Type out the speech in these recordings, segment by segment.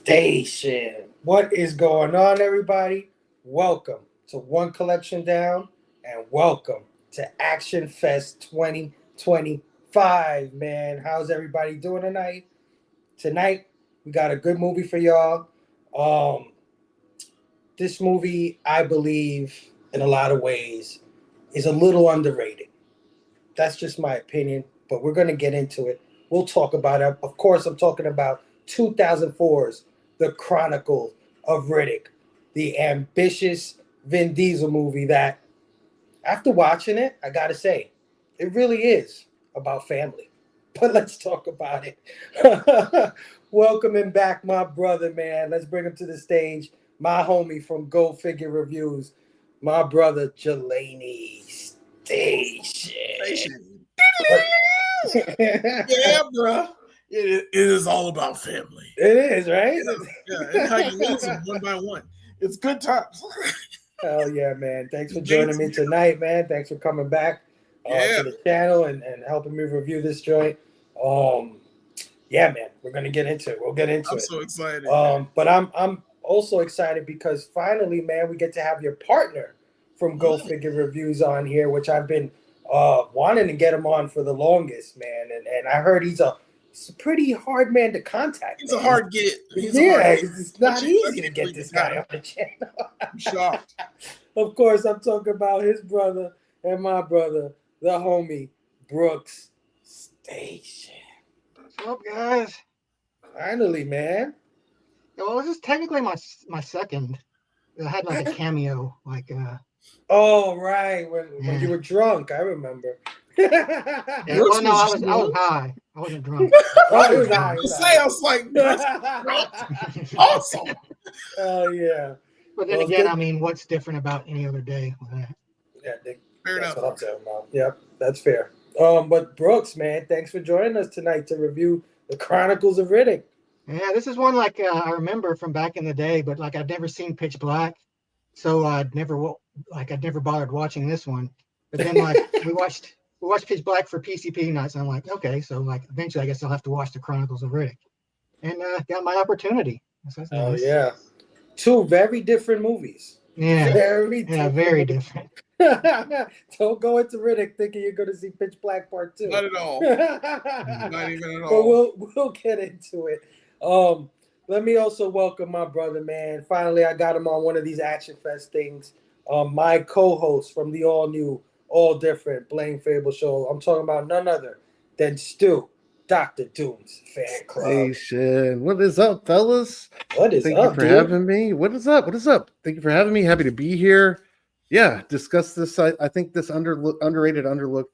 Station. What is going on, everybody? Welcome to One Collection Down and welcome to Actionfest 2025, man. How's everybody doing tonight? Tonight, we got a good movie for y'all. Um, this movie, I believe, in a lot of ways, is a little underrated. That's just my opinion, but we're going to get into it. We'll talk about it. Of course, I'm talking about 2004's The Chronicles of Riddick, the ambitious Vin Diesel movie that, after watching it, I got to say, it really is about family. But let's talk about it. Welcoming back my brother, man. Let's bring him to the stage. My homie from Go Figure Reviews, my brother Jelani Station. Yeah, bro. It is all about family. It is, right? Yeah, and how you lose them one by one. It's good times. Hell yeah, man. Thanks for joining me tonight, man. Thanks for coming back to the channel and helping me review this joint. Yeah, man, we're gonna get into it. We'll get into it. I'm so excited. But I'm also excited because finally, man, we get to have your partner from Go Figure Reviews on here, which I've been wanting to get him on for the longest, man. And I heard he's a pretty hard man to contact. He's a hard get. It's not easy to get this guy on the channel. I'm shocked. Of course, I'm talking about his brother and my brother, the homie Brooks Station. What's up, guys? Finally, man. Well, this is technically my second. I had like a cameo, like Oh right, when you were drunk, I remember. Well, no, I was high. I wasn't drunk. Oh, he was high. I was like, awesome. Oh yeah. But then again, I mean, what's different about any other day? Yeah, Fair that's enough. what I'm talking about. Yep, that's fair. But Brooks, man, thanks for joining us tonight to review the Chronicles of Riddick. Yeah, this is one like I remember from back in the day, but like I'd never seen Pitch Black, so I'd never bothered watching this one. But then like we watched Pitch Black for PCP nights, and I'm like, okay, so like eventually I guess I'll have to watch the Chronicles of Riddick, and got my opportunity. So that's nice. Yeah, two very different movies. Yeah, very different. Don't go into Riddick thinking you're going to see Pitch Black Part 2. Not at all. Not even at But all. we'll get into it. Let me also welcome my brother, man. Finally, I got him on one of these Actionfest things. My co-host from the all-new, all-different Blame Fable show. I'm talking about none other than Stu, Dr. Doom's fan club. Station. What is up, fellas? What is Thank up, you for having me. What is up? What is up? Thank you for having me. Happy to be here. Yeah, discuss this. I think this underrated, underlooked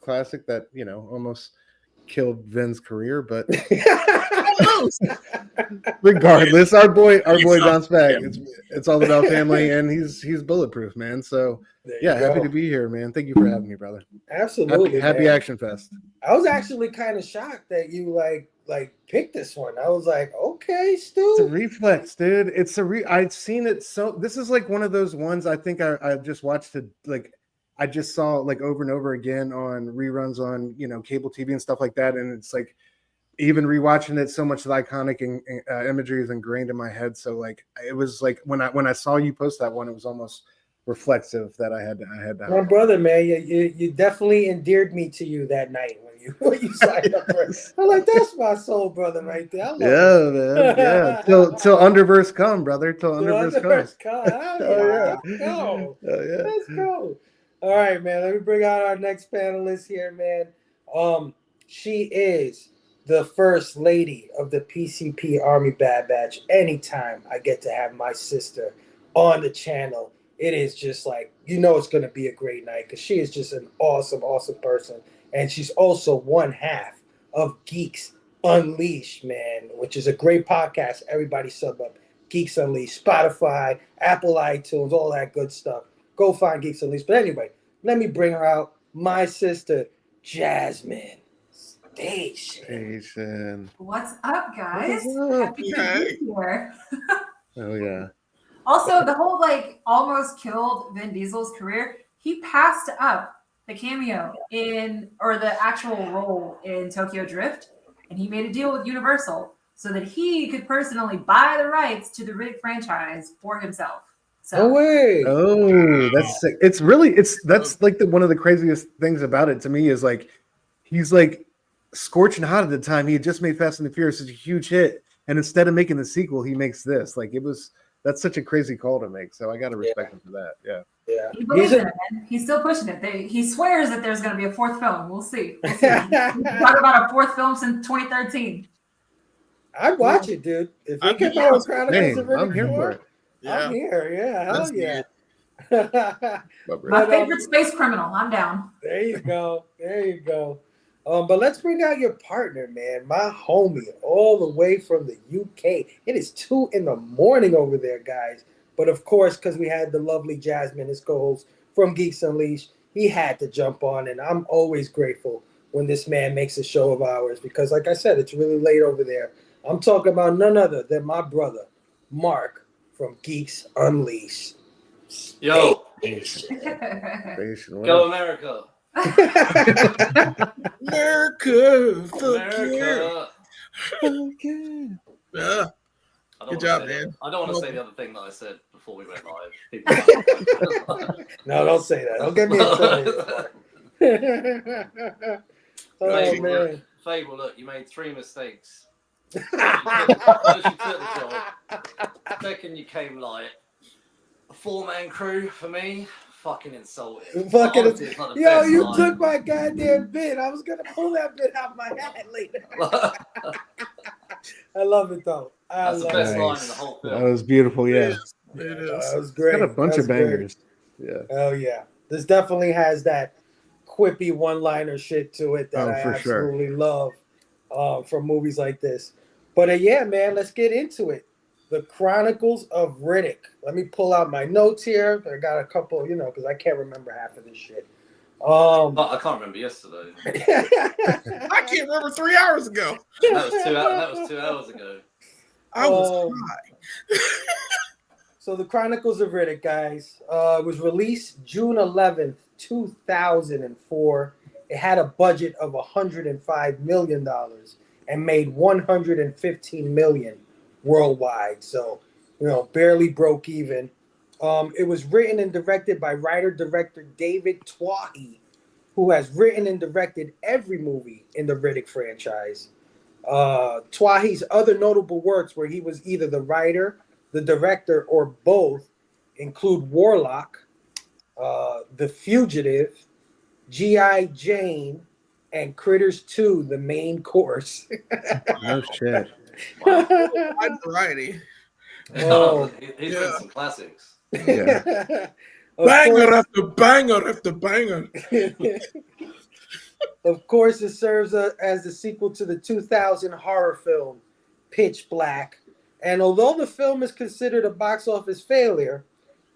classic that almost killed Vin's career, but regardless, our boy bounced back. It's all about family, and he's bulletproof, man. So happy to be here, man. Thank you for having me, brother. Absolutely, happy Action Fest. I was actually kind of shocked that you like picked this one. I was like, okay, Stu. It's a reflex, dude. I'd seen it this is like one of those ones I think I just watched it, like I just saw like over and over again on reruns on cable TV and stuff like that, and it's like even rewatching it, so much of the iconic imagery is ingrained in my head. So like it was like when I saw you post that one, it was almost reflexive that I had to. My brother, man, you definitely endeared me to you that night when you signed up for it. I'm like, that's my soul brother right there. Man. Yeah. Till Underverse come, brother. Till Underverse come. Let's go. Let's go. All right, man. Let me bring out our next panelist here, man. She is the first lady of the PCP Army Bad Batch. Anytime I get to have my sister on the channel, it is just like, it's going to be a great night because she is just an awesome, awesome person. And she's also one half of Geeks Unleashed, man, which is a great podcast. Everybody sub up. Geeks Unleashed, Spotify, Apple iTunes, all that good stuff. Go find Geeks Unleashed. But anyway, let me bring her out. My sister, Jasmine Station. What's up, guys? What's up? Happy to be here. Oh, yeah. Also, the whole almost killed Vin Diesel's career. He passed up the cameo or the actual role in Tokyo Drift, and he made a deal with Universal so that he could personally buy the rights to the Riddick franchise for himself. No So way. Oh, that's sick. That's like one of the craziest things about it to me is like he's like scorching hot at the time. He had just made Fast and the Furious such a huge hit, and instead of making the sequel, he makes this. Like that's such a crazy call to make. So I got to respect him for that. Yeah. Yeah. he believes in it, man. He's still pushing it. He swears that there's going to be a fourth film. We'll see. We'll see. We've talked about a fourth film since 2013. I'd watch it, dude. If they get here. more Chronicles of Riddick, I'm here for it. I'm here. Yeah, hell Let's yeah. My But, favorite space criminal. I'm down. there you go. There you go. But let's bring out your partner, man. My homie, all the way from the UK. It is 2 a.m. over there, guys. But of course, because we had the lovely Jasmine, his co-host from Geeks Unleashed, he had to jump on, and I'm always grateful when this man makes a show of ours because, like I said, it's really late over there. I'm talking about none other than my brother, Mark from Geeks Unleashed. Yo, Station. go America. America, fuck America. yeah. Yeah. I don't Good wanna job, say man. that. I don't want to say the other thing that I said before we went live. People No, don't say that. Don't get me in trouble. Oh, man. Fable, look, you made 3 mistakes. First you took the job. Second, you came light. A 4-man crew for me, fucking insulting. Fucking, Honestly, it's not the yo, best you line. took my goddamn bit. I was gonna pull that bit out my hat later. I love it though. That's the best line in the whole That film. was beautiful. Yeah. It is. That was great. Got a bunch of That's great. bangers. Yeah. Oh yeah, this definitely has that quippy one-liner shit to it that Oh, I for sure. absolutely love from movies like this. But yeah, man, let's get into it. The Chronicles of Riddick. Let me pull out my notes here. I got a couple, because I can't remember half of this shit. I can't remember yesterday. I can't remember 3 hours ago. That was 2 hours ago. I was high. So the Chronicles of Riddick, guys, was released June 11th, 2004. It had a budget of $105 million and made $115 million worldwide. So, barely broke even. It was written and directed by writer-director David Twohy, who has written and directed every movie in the Riddick franchise. Twohy's other notable works where he was either the writer, the director, or both include Warlock, The Fugitive, G.I. Jane, and Critters 2, the main course. Oh shit. Wide variety. Oh. He's written some classics. Yeah. Banger after banger after banger. Of course, it serves as the sequel to the 2000 horror film Pitch Black. And although the film is considered a box office failure,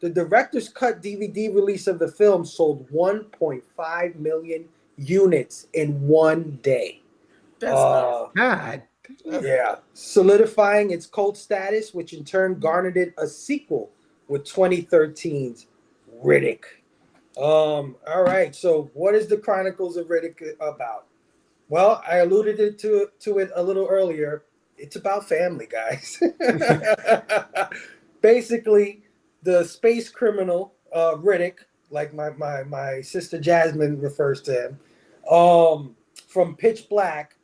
the director's cut DVD release of the film sold 1.5 million units in one day. That's nice. God. Yeah, solidifying its cult status, which in turn garnered it a sequel with 2013's Riddick. All right, so what is the Chronicles of Riddick about? Well, I alluded to it a little earlier. It's about family, guys. Basically, the space criminal Riddick, like my sister Jasmine refers to him, from Pitch Black.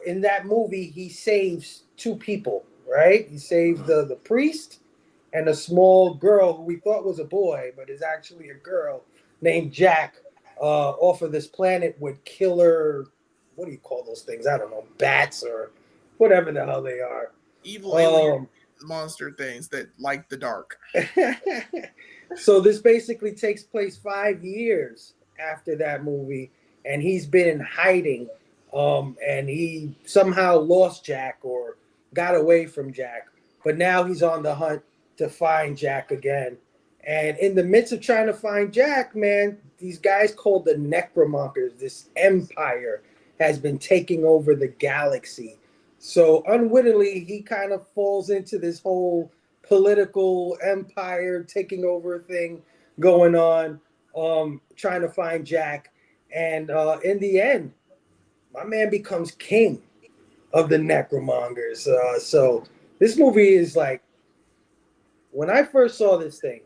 In that movie, he saves 2 people, right? He saves the priest and a small girl who we thought was a boy, but is actually a girl named Jack, off of this planet with killer, what do you call those things? I don't know, bats or whatever the hell they are. Evil alien monster things that like the dark. So this basically takes place 5 years after that movie, and he's been in hiding. And he somehow lost Jack or got away from Jack, but now he's on the hunt to find Jack again. And in the midst of trying to find Jack, man, these guys called the Necromonkers, this empire, has been taking over the galaxy. So unwittingly, he kind of falls into this whole political empire taking over thing going on, trying to find Jack. And in the end, my man becomes king of the necromongers. So this movie is like, when I first saw this thing,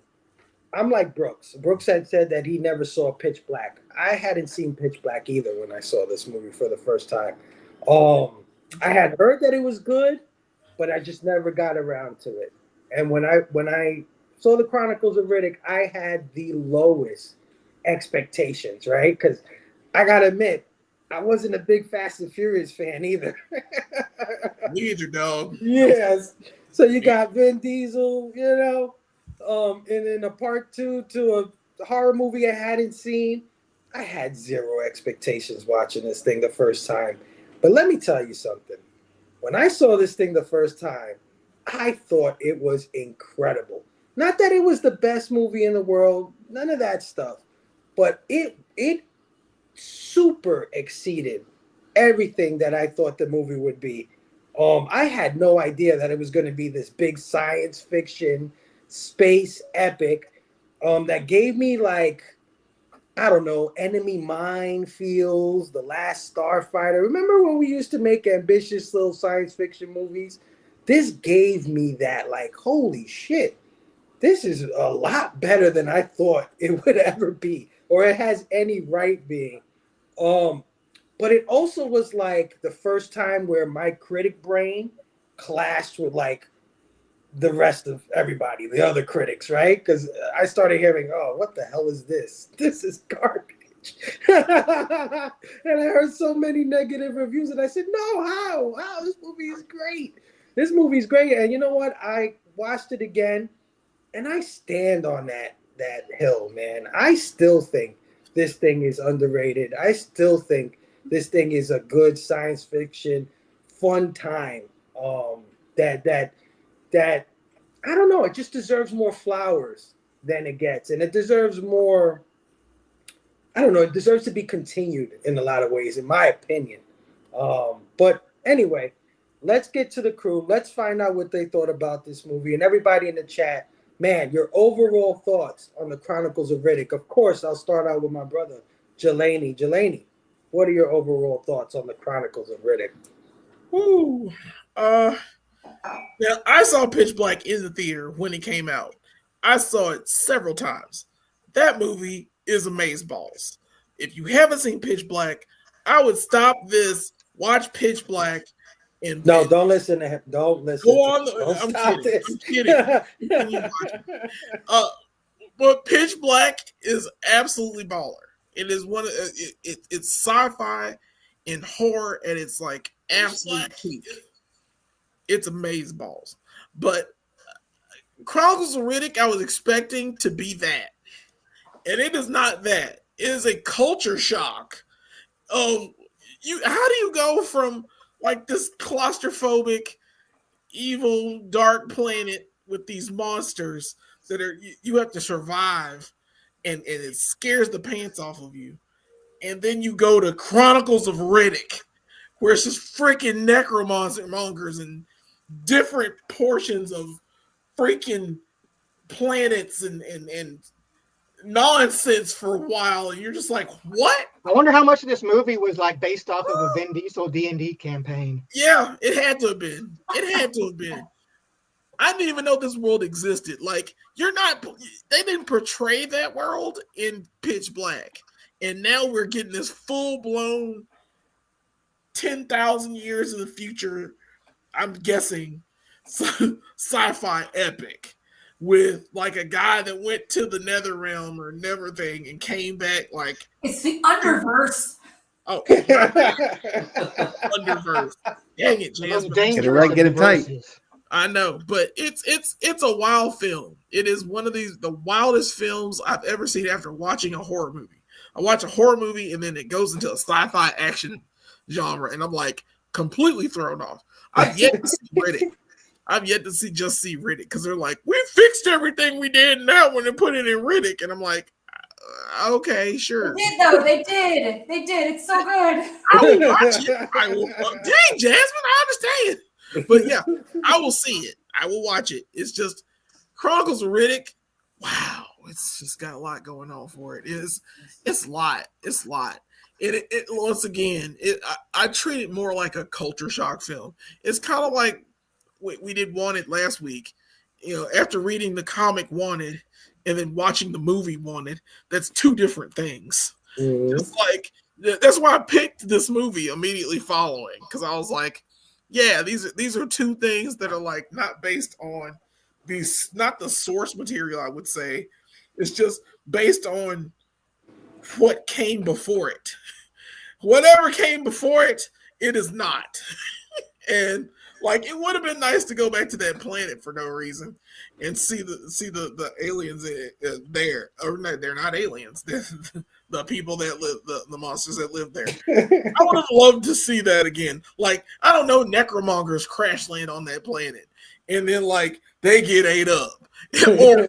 I'm like Brooks. Brooks had said that he never saw Pitch Black. I hadn't seen Pitch Black either when I saw this movie for the first time. I had heard that it was good, but I just never got around to it. And when I saw the Chronicles of Riddick, I had the lowest expectations, right? Because I gotta admit, I wasn't a big Fast and Furious fan either. Neither, dog. Yes. So you got Vin Diesel, and in a part two to a horror movie I hadn't seen. I had zero expectations watching this thing the first time. But let me tell you something. When I saw this thing the first time, I thought it was incredible. Not that it was the best movie in the world, none of that stuff, but it super exceeded everything that I thought the movie would be. I had no idea that it was going to be this big science fiction space epic that gave me, like, I don't know, Enemy Mine feels, The Last Starfighter. Remember when we used to make ambitious little science fiction movies? This gave me that, like, holy shit, this is a lot better than I thought it would ever be, or it has any right being. But it also was like the first time where my critic brain clashed with like the rest of everybody, the other critics, right? Because I started hearing, oh, what the hell is this? This is garbage. And I heard so many negative reviews, and I said, no, how? This movie is great. This movie's great. And you know what? I watched it again, and I stand on that hill, man. I still think this thing is underrated. I still think this thing is a good science fiction, fun time. That I don't know. It just deserves more flowers than it gets, and it deserves more. I don't know. It deserves to be continued in a lot of ways, in my opinion. But anyway, let's get to the crew. Let's find out what they thought about this movie, and everybody in the chat. Man, your overall thoughts on the Chronicles of Riddick. Of course, I'll start out with my brother, Jelani. Jelani, what are your overall thoughts on the Chronicles of Riddick? Ooh. Now, I saw Pitch Black in the theater when it came out. I saw it several times. That movie is amazeballs. If you haven't seen Pitch Black, I would stop this, watch Pitch Black, and no, don't listen to him. Don't listen. Go on. Don't I'm kidding. I'm kidding. You watch it. But Pitch Black is absolutely baller. It is one of it's sci-fi and horror, and it's like absolute peak. It's amazeballs. But Chronicles of Riddick, I was expecting to be that, and it is not that. It is a culture shock of you. How do you go from like this claustrophobic, evil, dark planet with these monsters that are you have to survive, and it scares the pants off of you, and then you go to Chronicles of Riddick, where it's just freaking necromongers and different portions of freaking planets and nonsense for a while, and you're just like, what? I wonder how much of this movie was like based off of a Vin Diesel D&D campaign. Yeah, it had to have been. It had to have been. I didn't even know this world existed. Like, they didn't portray that world in Pitch Black. And now we're getting this full-blown 10,000 years in the future, I'm guessing, sci-fi epic with like a guy that went to the nether realm or never thing and came back like it's the Underverse. Oh, Underverse. Dang it, Jasmine. Get it right, get it tight. I know, but it's a wild film. It is one of the wildest films I've ever seen after watching a horror movie. I watch a horror movie and then it goes into a sci-fi action genre, and I'm like completely thrown off. I've yet to see Riddick. I've yet to see Riddick because they're like, we fixed everything we did in that one and put it in Riddick, and I'm like, okay, sure. They did though. They did. It's so good. I will watch it. I will. Dang, Jasmine, I understand. But yeah, I will see it. I will watch it. It's just Chronicles of Riddick. Wow, it's just got a lot going on for it. It's a lot. It's a lot. It once again, I treat it more like a culture shock film. It's kind of like we did Wanted last week. You know, after reading the comic Wanted and then watching the movie Wanted, that's two different things. Mhm. Just like that's why I picked this movie immediately following, because I was like, yeah, these are two things that are like not based on these, not the source material. I would say it's just based on what came before it. Whatever came before it, it is not. And like, it would have been nice to go back to that planet for no reason and see the aliens there. Or no, they're not aliens. They're the people that live, the monsters that live there. I would have loved to see that again. Like, I don't know, necromongers crash land on that planet, and then like they get ate up, or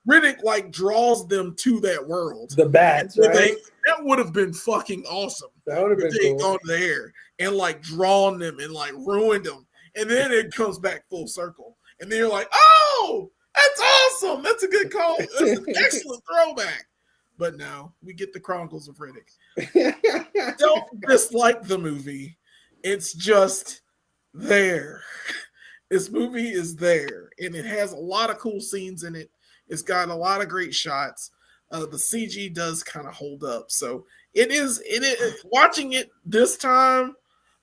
Riddick like draws them to that world. The bats, right? That would have been fucking awesome. That would have been They cool. gone there and like drawn them and like ruined them, and then it comes back full circle, and then you're like, oh, that's awesome. That's a good call. That's an excellent throwback. But no, we get the Chronicles of Riddick. Don't dislike the movie. It's just there. This movie is there, and it has a lot of cool scenes in it. It's got a lot of great shots. The CG does kind of hold up. So it is watching it this time,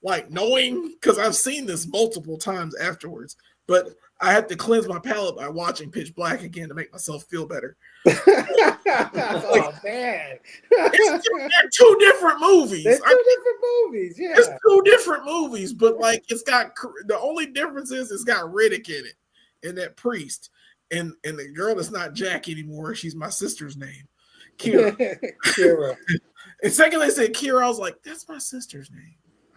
like knowing, because I've seen this multiple times afterwards, but I had to cleanse my palate by watching Pitch Black again to make myself feel better. Oh man, They're two different movies. They're two different movies. Yeah, It's two different movies, but like it's got, the only difference is it's got Riddick in it and that priest and the girl that's not Jack anymore. She's my sister's name, Kira. Kira. And second they said Kira, I was like, that's my sister's name.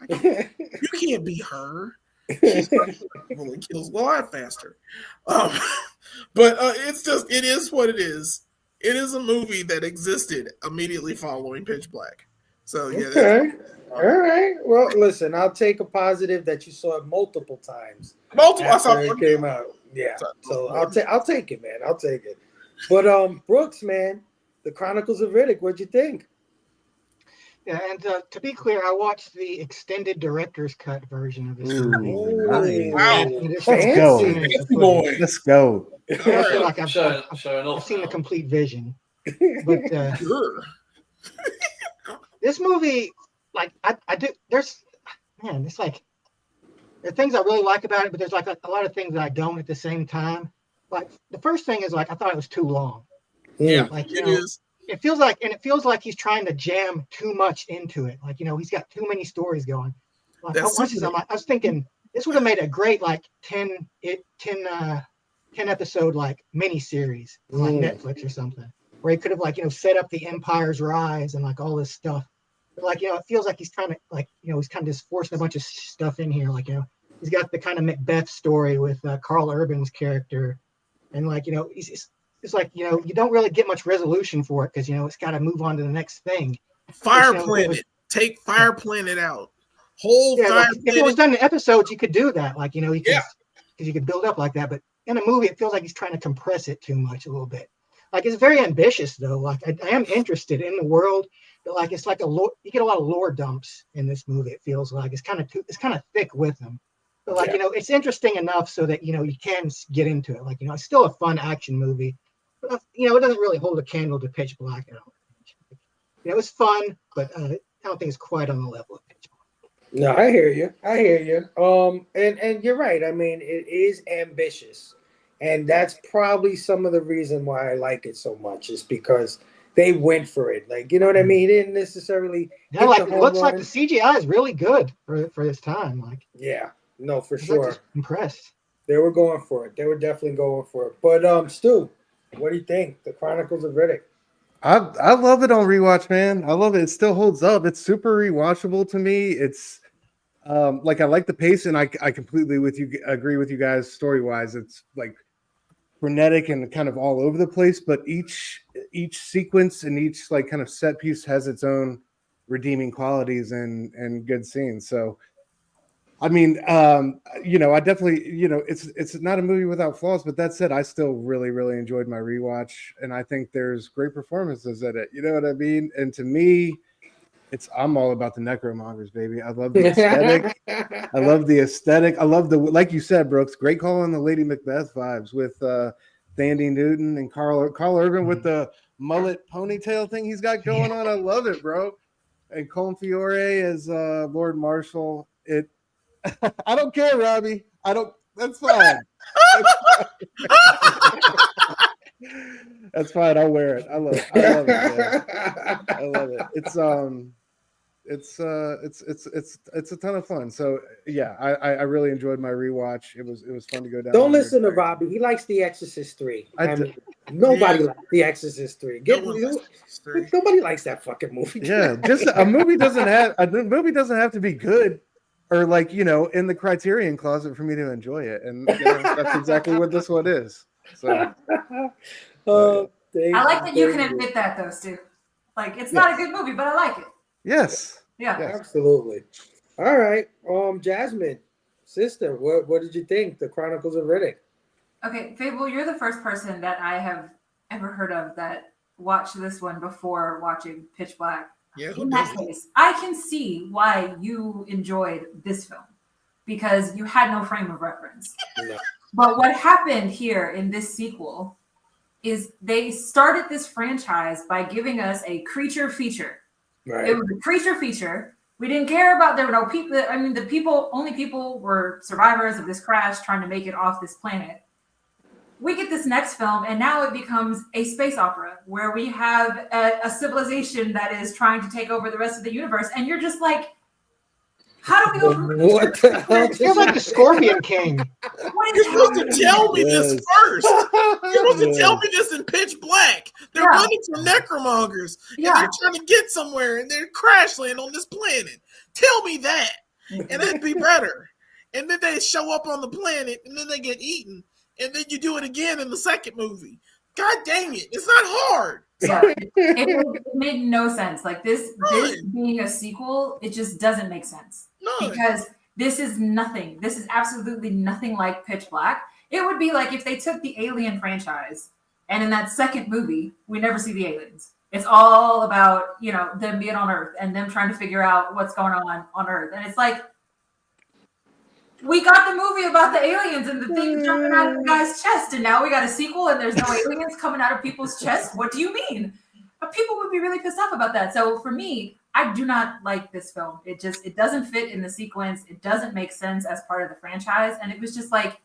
You can't be her. She's not people that kills a lot faster. But it is what it is. It is a movie that existed immediately following Pitch Black. So yeah. Okay. All right. Well, listen, I'll take a positive that you saw it multiple times. Multiple. After it came out. Yeah. So I'll take it, man. I'll take it. But Brooks, man, the Chronicles of Riddick, what'd you think? Yeah, and to be clear, I watched the extended director's cut version of this movie. Nice. Wow. Let's go. Boy. Let's go. I feel like I've Showing off. seen the now. complete vision. But Sure. this movie, like I do, there's, man, it's like there are things I really like about it, but there's like a lot of things that I don't at the same time. Like the first thing is like I thought it was too long. Yeah, Like, it is. It feels like he's trying to jam too much into it. Like, he's got too many stories going. Like, I was thinking this would have made a great like 10 episode like mini series on like Netflix or something, where he could have like set up the Empire's rise and like all this stuff. But like it feels like he's trying to like he's kind of just forcing a bunch of stuff in here. Like he's got the kind of Macbeth story with Carl Urban's character, and like it's like you don't really get much resolution for it because it's got to move on to the next thing. Fire Planet. Take Fire Planet out. Whole Fire like, Planet. if it was done in episodes, you could do that. Like you could, Yeah. because you could build up like that. But in a movie, it feels like he's trying to compress it too much a little bit. Like it's very ambitious though. Like I am interested in the world, but like it's like you get a lot of lore dumps in this movie. It feels like it's kind of thick with them. But like it's interesting enough so that you can get into it. Like it's still a fun action movie. But, it doesn't really hold a candle to Pitch Black at all. It was fun, but I don't think it's quite on the level of Pitch Black. No, I hear you. And you're right. I mean, it is ambitious, and that's probably some of the reason why I like it so much is because they went for it. Like, you know what I mean? He didn't necessarily. Yeah, like it looks like the CGI is really good for this time. Like, yeah, no, for I'm sure. just impressed. They were going for it. They were definitely going for it. But Stu, what do you think? The Chronicles of Riddick. I love it on rewatch, man. I love it. It still holds up. It's super rewatchable to me. It's like I like the pace, and I completely agree with you guys story wise. It's like frenetic and kind of all over the place, but each sequence and each like kind of set piece has its own redeeming qualities and good scenes. So I mean, I definitely, it's not a movie without flaws, but that said, I still really, really enjoyed my rewatch. And I think there's great performances in it. You know what I mean? And to me, I'm all about the necromongers, baby. I love the aesthetic. I love the aesthetic. I love like you said, Brooks. Great call on the Lady Macbeth vibes with Thandie Newton and Carl Urban with the mullet ponytail thing he's got going on. I love it, bro. And Colm Fiore as Lord Marshall. I don't care, Robbie. That's fine. That's fine. I'll wear it. I love it. Man. I love it. It's a ton of fun. So yeah, I really enjoyed my rewatch. It was fun to go down. Don't listen to Robbie. He likes The Exorcist 3. Nobody likes The Exorcist 3. Nobody likes that fucking movie. Yeah, just a movie doesn't have to be good or like, you know, in the Criterion closet for me to enjoy it. And you know, that's exactly what this one is. So I like that you can admit that though, Stu. Like it's not a good movie, but I like it. Yes. Yeah. Absolutely. All right. Jasmine, sister, what did you think? The Chronicles of Riddick. Okay, Fable, you're the first person that I have ever heard of that watched this one before watching Pitch Black. Yeah, in that case, I can see why you enjoyed this film because you had no frame of reference. No. But what happened here in this sequel is they started this franchise by giving us a creature feature. Right. It was a creature feature. We didn't care about there were no people. I mean, only people were survivors of this crash trying to make it off this planet. We get this next film, and now it becomes a space opera where we have a civilization that is trying to take over the rest of the universe, and you're just like, how do we go from what the hell? You're like the Scorpion King. You're supposed to tell me this first. You're supposed to tell me this in Pitch Black. They're running from necromongers, and they're trying to get somewhere, and they're crash land on this planet. Tell me that, and it'd be better. And then they show up on the planet, and then they get eaten, and then you do it again in the second movie. God dang it! It's not hard. Yeah, it made no sense. Like this being a sequel, it just doesn't make sense. Because this is nothing. This is absolutely nothing like Pitch Black. It would be like if they took the Alien franchise and in that second movie, we never see the aliens. It's all about, you know, them being on Earth and them trying to figure out what's going on Earth. And it's like, we got the movie about the aliens and the thing jumping out of the guy's chest, and now we got a sequel and there's no aliens coming out of people's chests. What do you mean? But people would be really pissed off about that. So for me, I do not like this film. It doesn't fit in the sequence. It doesn't make sense as part of the franchise. And it was just like,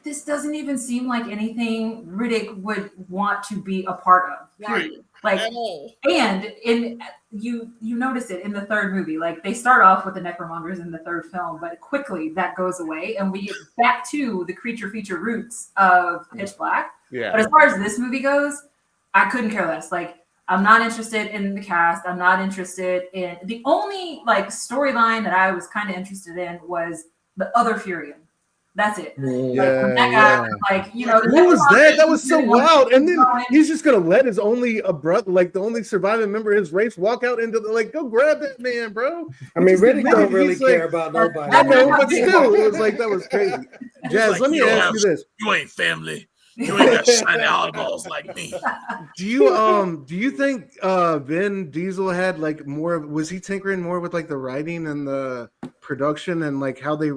this doesn't even seem like anything Riddick would want to be a part of. Period. Like, and you notice it in the third movie. Like they start off with the necromongers in the third film, but quickly that goes away, and we get back to the creature feature roots of Pitch Black. Yeah. But as far as this movie goes, I couldn't care less. Like I'm not interested in the cast. I'm not interested in the only like storyline that I was kind of interested in was the other Furion. That's it. Yeah, that guy, like, you know, what was that? That was so wild. And then he's just gonna let his only the only surviving member of his race walk out into the go grab that man, bro. I mean, Riddick don't really care about nobody. I know, but still, it was like that was crazy. Jazz, let me ask you this: you ain't family. You ain't got shiny eyeballs like me. Do you think Vin Diesel had like was he tinkering more with like the writing and the production and like how they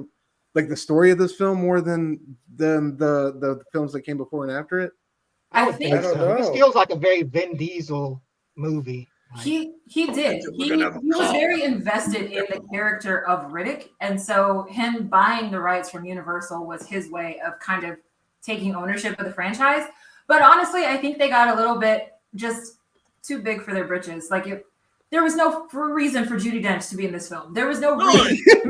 like the story of this film more than the films that came before and after it? I think so. This feels like a very Vin Diesel movie. He did. He was very invested in the character of Riddick, and so him buying the rights from Universal was his way of kind of taking ownership of the franchise. But honestly, I think they got a little bit just too big for their britches. Like there was no reason for Judi Dench to be in this film. There was no reason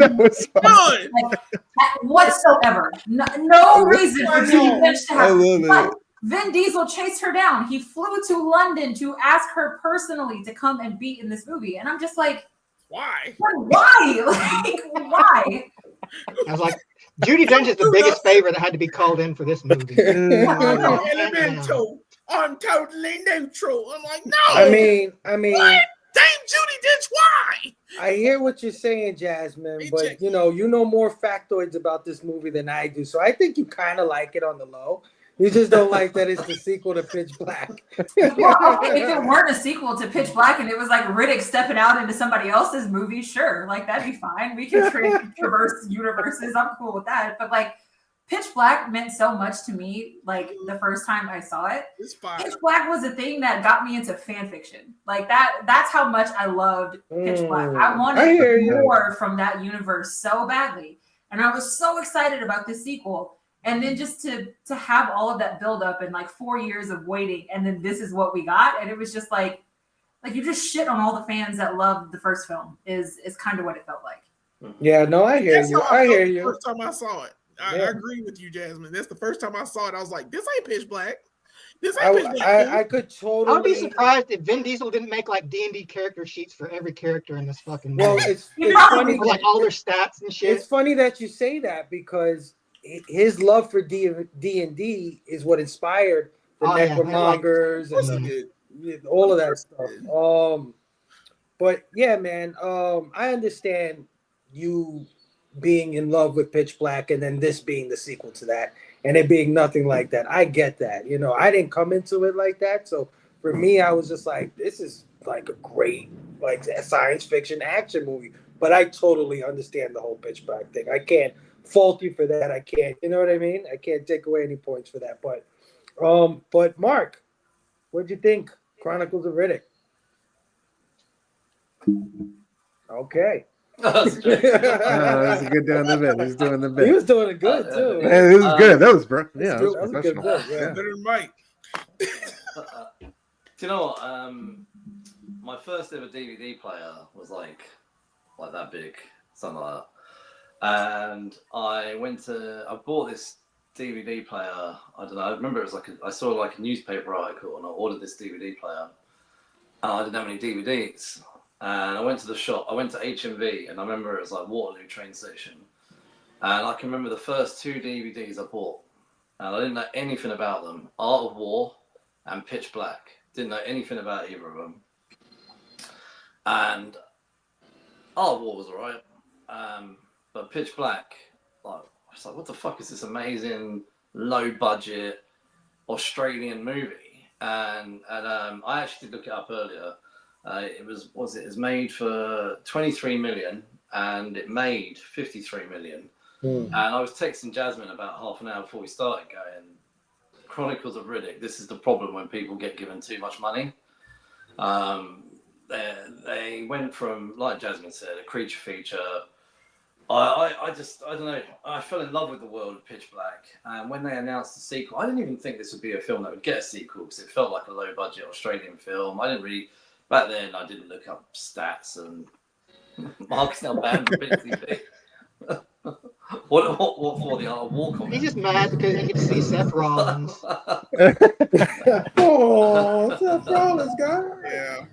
whatsoever. No reason for Judi Dench to have. But Vin Diesel chased her down. He flew to London to ask her personally to come and be in this movie. And I'm just like, why? Why? Like, why? I was like, Judi Dench is the biggest favor that had to be called in for this movie. I'm totally neutral. I'm like, no. I mean, what? Dame Judi Dench, why? I hear what you're saying, Jasmine, but you know more factoids about this movie than I do. So I think you kind of like it on the low. You just don't like that it's the sequel to Pitch Black. Well, okay, if it weren't a sequel to Pitch Black and it was like Riddick stepping out into somebody else's movie, sure, like that'd be fine. We can traverse universes. I'm cool with that. But like Pitch Black meant so much to me, like the first time I saw it. It's fire. Pitch Black was a thing that got me into fan fiction. Like that's how much I loved Pitch Black. I wanted more from that universe so badly. And I was so excited about this sequel. And then just to have all of that build up and like 4 years of waiting, and then this is what we got. And it was just like you just shit on all the fans that loved the first film is kind of what it felt like. Yeah, no, I hear you. I hear you. First time I saw it. I agree with you, Jasmine. That's the first time I saw it. I was like, this ain't Pitch Black. This ain't Pitch Black. I could totally. I would be surprised if Vin Diesel didn't make like D&D character sheets for every character in this fucking movie. Well, it's funny. Like all their stats and shit. It's funny that you say that because his love for D&D is what inspired the Necromongers and all of that stuff. But yeah, man, I understand you being in love with Pitch Black and then this being the sequel to that and it being nothing like that. I get that. You know, I didn't come into it like that. So for me, I was just like, this is like a great like a science fiction action movie. But I totally understand the whole Pitch Black thing. I can't fault you for that. I can't, you know what I mean? I can't take away any points for that. But Mark, what'd you think? Chronicles of Riddick. Okay. That's a good down the bit. He's doing the bit. He was doing it good too. Yeah, it was good. That was bro. Yeah, that was a good bit. Yeah. Better than Mike. Do you know what? My first ever DVD player was like that big, something like that. And I bought this DVD player. I don't know. I remember it was I saw like a newspaper article and I ordered this DVD player. And I didn't have any DVDs. And I went to the shop. I went to HMV and I remember it was like Waterloo train station. And I can remember the first 2 DVDs I bought. And I didn't know anything about them. Art of War and Pitch Black. Didn't know anything about either of them. And Art of War was alright. But Pitch Black, I was like, what the fuck is this amazing, low budget Australian movie? And I actually did look it up earlier. It was made for 23 million and it made 53 million. And I was texting Jasmine about half an hour before we started going, Chronicles of Riddick, this is the problem when people get given too much money. They went from, like Jasmine said, a creature feature. I don't know. I fell in love with the world of Pitch Black. And when they announced the sequel, I didn't even think this would be a film that would get a sequel because it felt like a low budget Australian film. Back then I didn't look up stats and Mark's now banned from TV. What for the Art of War comment? He's just mad because he gets to see Seth Rollins. Oh, Seth Rollins, guy.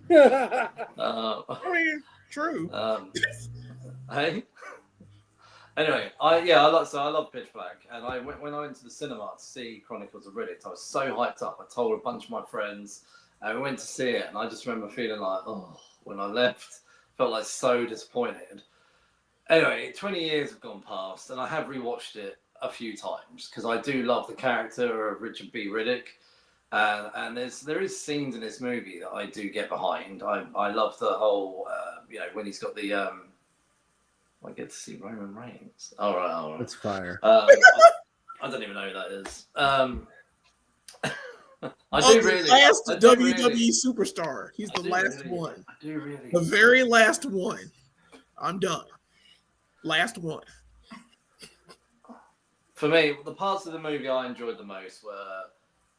Yeah. I mean, true. Hey. Anyway, I love Pitch Black, and when I went to the cinema to see Chronicles of Riddick, I was so hyped up. I told a bunch of my friends, and we went to see it, and I just remember feeling like, when I left, felt like so disappointed. Anyway, 20 years have gone past, and I have rewatched it a few times because I do love the character of Richard B. Riddick, and there is scenes in this movie that I do get behind. I love the whole, when he's got the. I get to see Roman Reigns. All right. That's fire. I don't even know who that is. Last WWE superstar. He's the last one. I do really. The very last one. I'm done. Last one. For me, the parts of the movie I enjoyed the most were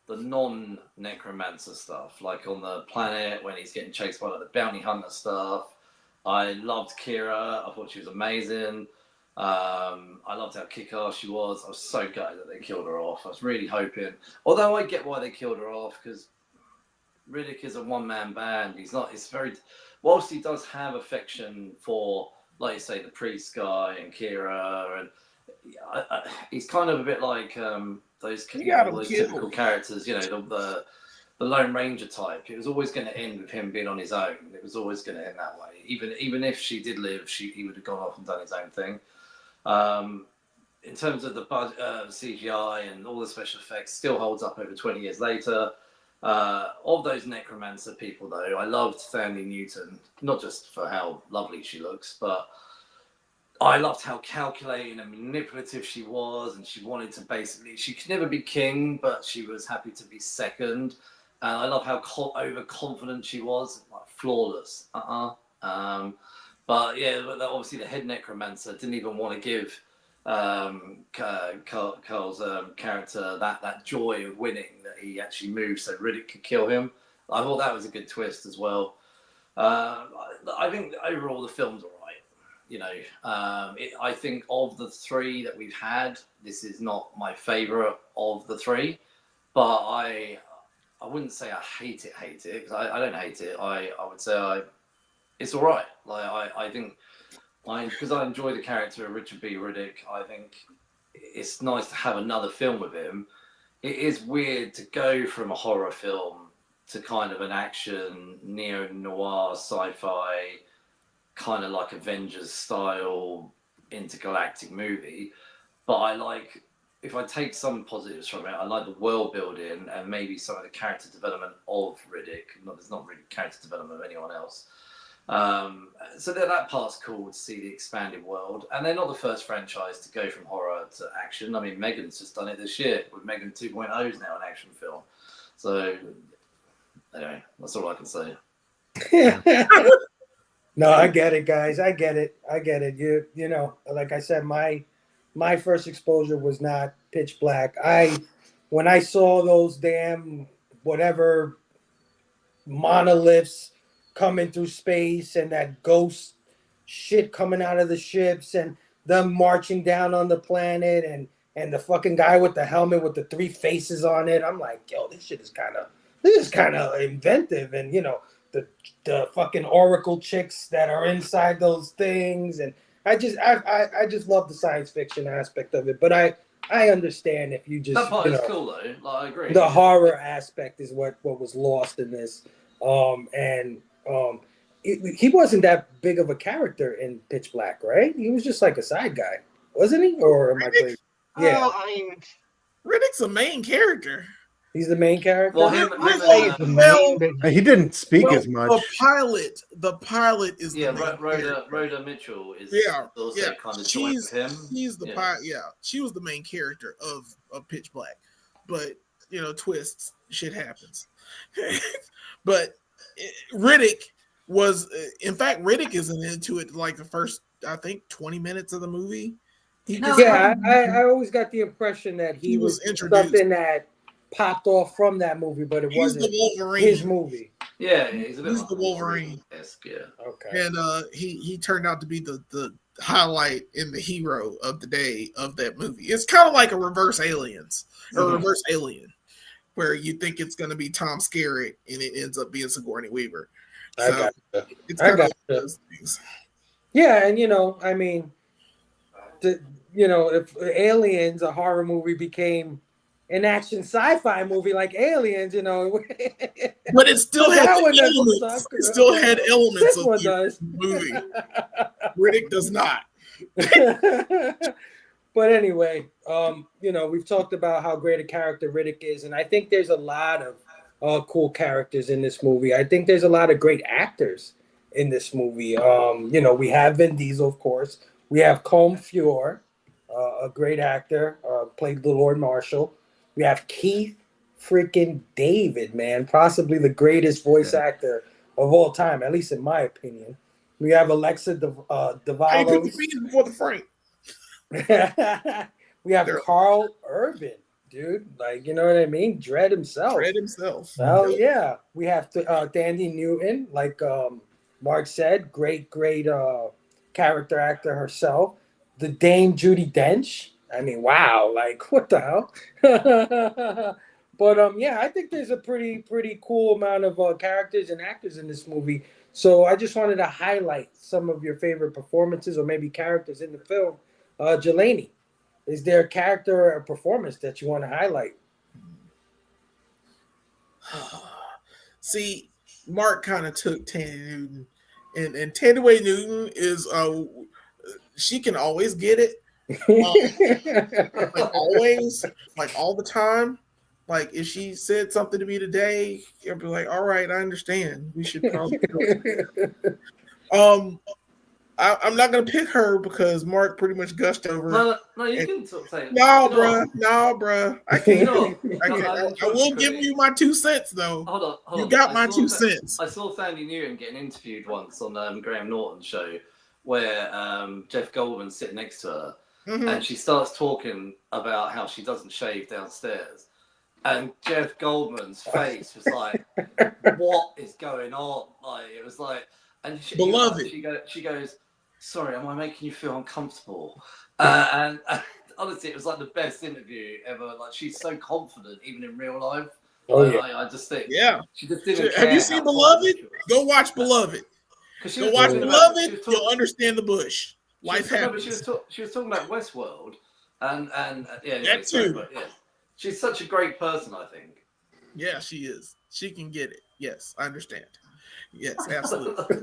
the non-necromancer stuff, like on the planet when he's getting chased by the bounty hunter stuff. I loved Kira. I thought she was amazing. I loved how kick-ass she was. I was so gutted that they killed her off. I was really hoping. Although I get why they killed her off, because Riddick is a one-man band. Whilst he does have affection for, like you say, the priest guy and Kira, and he's kind of a bit like those typical characters, the Lone Ranger type. It was always going to end with him being on his own. It was always going to end that way. Even if she did live, he would have gone off and done his own thing. in terms of the budget, CGI and all the special effects, still holds up over 20 years later. Of those necromancer people, though, I loved Thandie Newton, not just for how lovely she looks, but I loved how calculating and manipulative she was, and she wanted to basically, she could never be king, but she was happy to be second. And I love how overconfident she was, like flawless. But yeah, obviously the head necromancer didn't even want to give Carl's character that joy of winning, that he actually moved so Riddick could kill him. I thought that was a good twist as well. I think overall the film's all right. You know, I think of the three that we've had, this is not my favorite of the three, but I wouldn't say I hate it because I don't hate it. I would say it's all right. Like I think because I enjoy the character of Richard B. Riddick, I think it's nice to have another film with him. It is weird to go from a horror film to kind of an action, neo-noir, sci-fi, kind of like Avengers style intergalactic movie. But I like, if I take some positives from it, I like the world building and maybe some of the character development of Riddick. There's not really character development of anyone else. So that part's cool to see the expanded world. And they're not the first franchise to go from horror to action. I mean, Megan's just done it this year with Megan 2.0 is now an action film. So anyway, that's all I can say. No, I get it, guys. I get it. You know, like I said, my first exposure was not Pitch Black. When I saw those damn whatever monoliths coming through space and that ghost shit coming out of the ships and them marching down on the planet and the fucking guy with the helmet with the three faces on it, I'm like, yo, this is kind of inventive. And you know, the fucking oracle chicks that are inside those things, and I just love the science fiction aspect of it. But I understand if you just, that part is cool though. Like, I agree. The horror aspect is what was lost in this. He wasn't that big of a character in Pitch Black, right? He was just like a side guy, wasn't he? Or am I crazy? Yeah. I mean, Riddick's a main character. He's the main character. Well, he didn't speak as much. The pilot is Rhoda Mitchell is also kind of joined with him. She's the pilot. Yeah, she was the main character of Pitch Black, but you know, twists, shit happens. But Riddick was, in fact, Riddick isn't into it like the first, I think, 20 minutes of the movie. I always got the impression that he was introduced. Something that popped off from that movie, but it wasn't his movie. Yeah, he's the Wolverine. Yeah. Okay. And he turned out to be the highlight and the hero of the day of that movie. It's kind of like a reverse Aliens or reverse Alien, where you think it's going to be Tom Skerritt and it ends up being Sigourney Weaver. So it's kind of those things. Yeah, and you know, I mean, if Aliens, a horror movie, became an action sci-fi movie like Aliens, you know, but it still had elements. It still had elements of the movie. Riddick does not. But anyway, we've talked about how great a character Riddick is, and I think there's a lot of cool characters in this movie. I think there's a lot of great actors in this movie. We have Vin Diesel, of course. We have Colm Feore, a great actor, played the Lord Marshal. We have Keith freaking David, man, possibly the greatest voice actor of all time, at least in my opinion. We have Alexa Davalos. Hey, put the beans before the frame. We have Carl Urban, dude. Like, you know what I mean? Dredd himself. Hell yeah. We have Thandie Newton, like Mark said, great character actor herself. The Dame Judi Dench. I mean, wow, like what the hell? But I think there's a pretty cool amount of characters and actors in this movie. So I just wanted to highlight some of your favorite performances or maybe characters in the film. Jelani, is there a character or performance that you want to highlight? See, Mark kind of took Thandie Newton, and Thandie Newton is she can always get it. Like always, like all the time. Like if she said something to me today, I'd be like, "All right, I understand. We should probably." I'm not gonna pick her because Mark pretty much gushed over. No, you can sort of say. No, bruh. I can't. I will give quickly. you my 2 cents though. Hold on. You got my 2 cents. I saw Sandy Newton getting interviewed once on Graham Norton's show, where Jeff Goldman's sitting next to her, and she starts talking about how she doesn't shave downstairs, and Jeff Goldman's face was like, "What is going on?" Like it was like, and Beloved. She goes, "Sorry, am I making you feel uncomfortable?" And honestly, it was like the best interview ever. Like she's so confident, even in real life. Oh yeah. I just think. Yeah. She just didn't. Have you seen Beloved? Go watch Beloved. Go watch Beloved. You'll understand the bush. Life happens. She was talking about Westworld, and yeah, that too. But, yeah. She's such a great person, I think. Yeah, she is. She can get it. Yes, I understand. Yes, absolutely.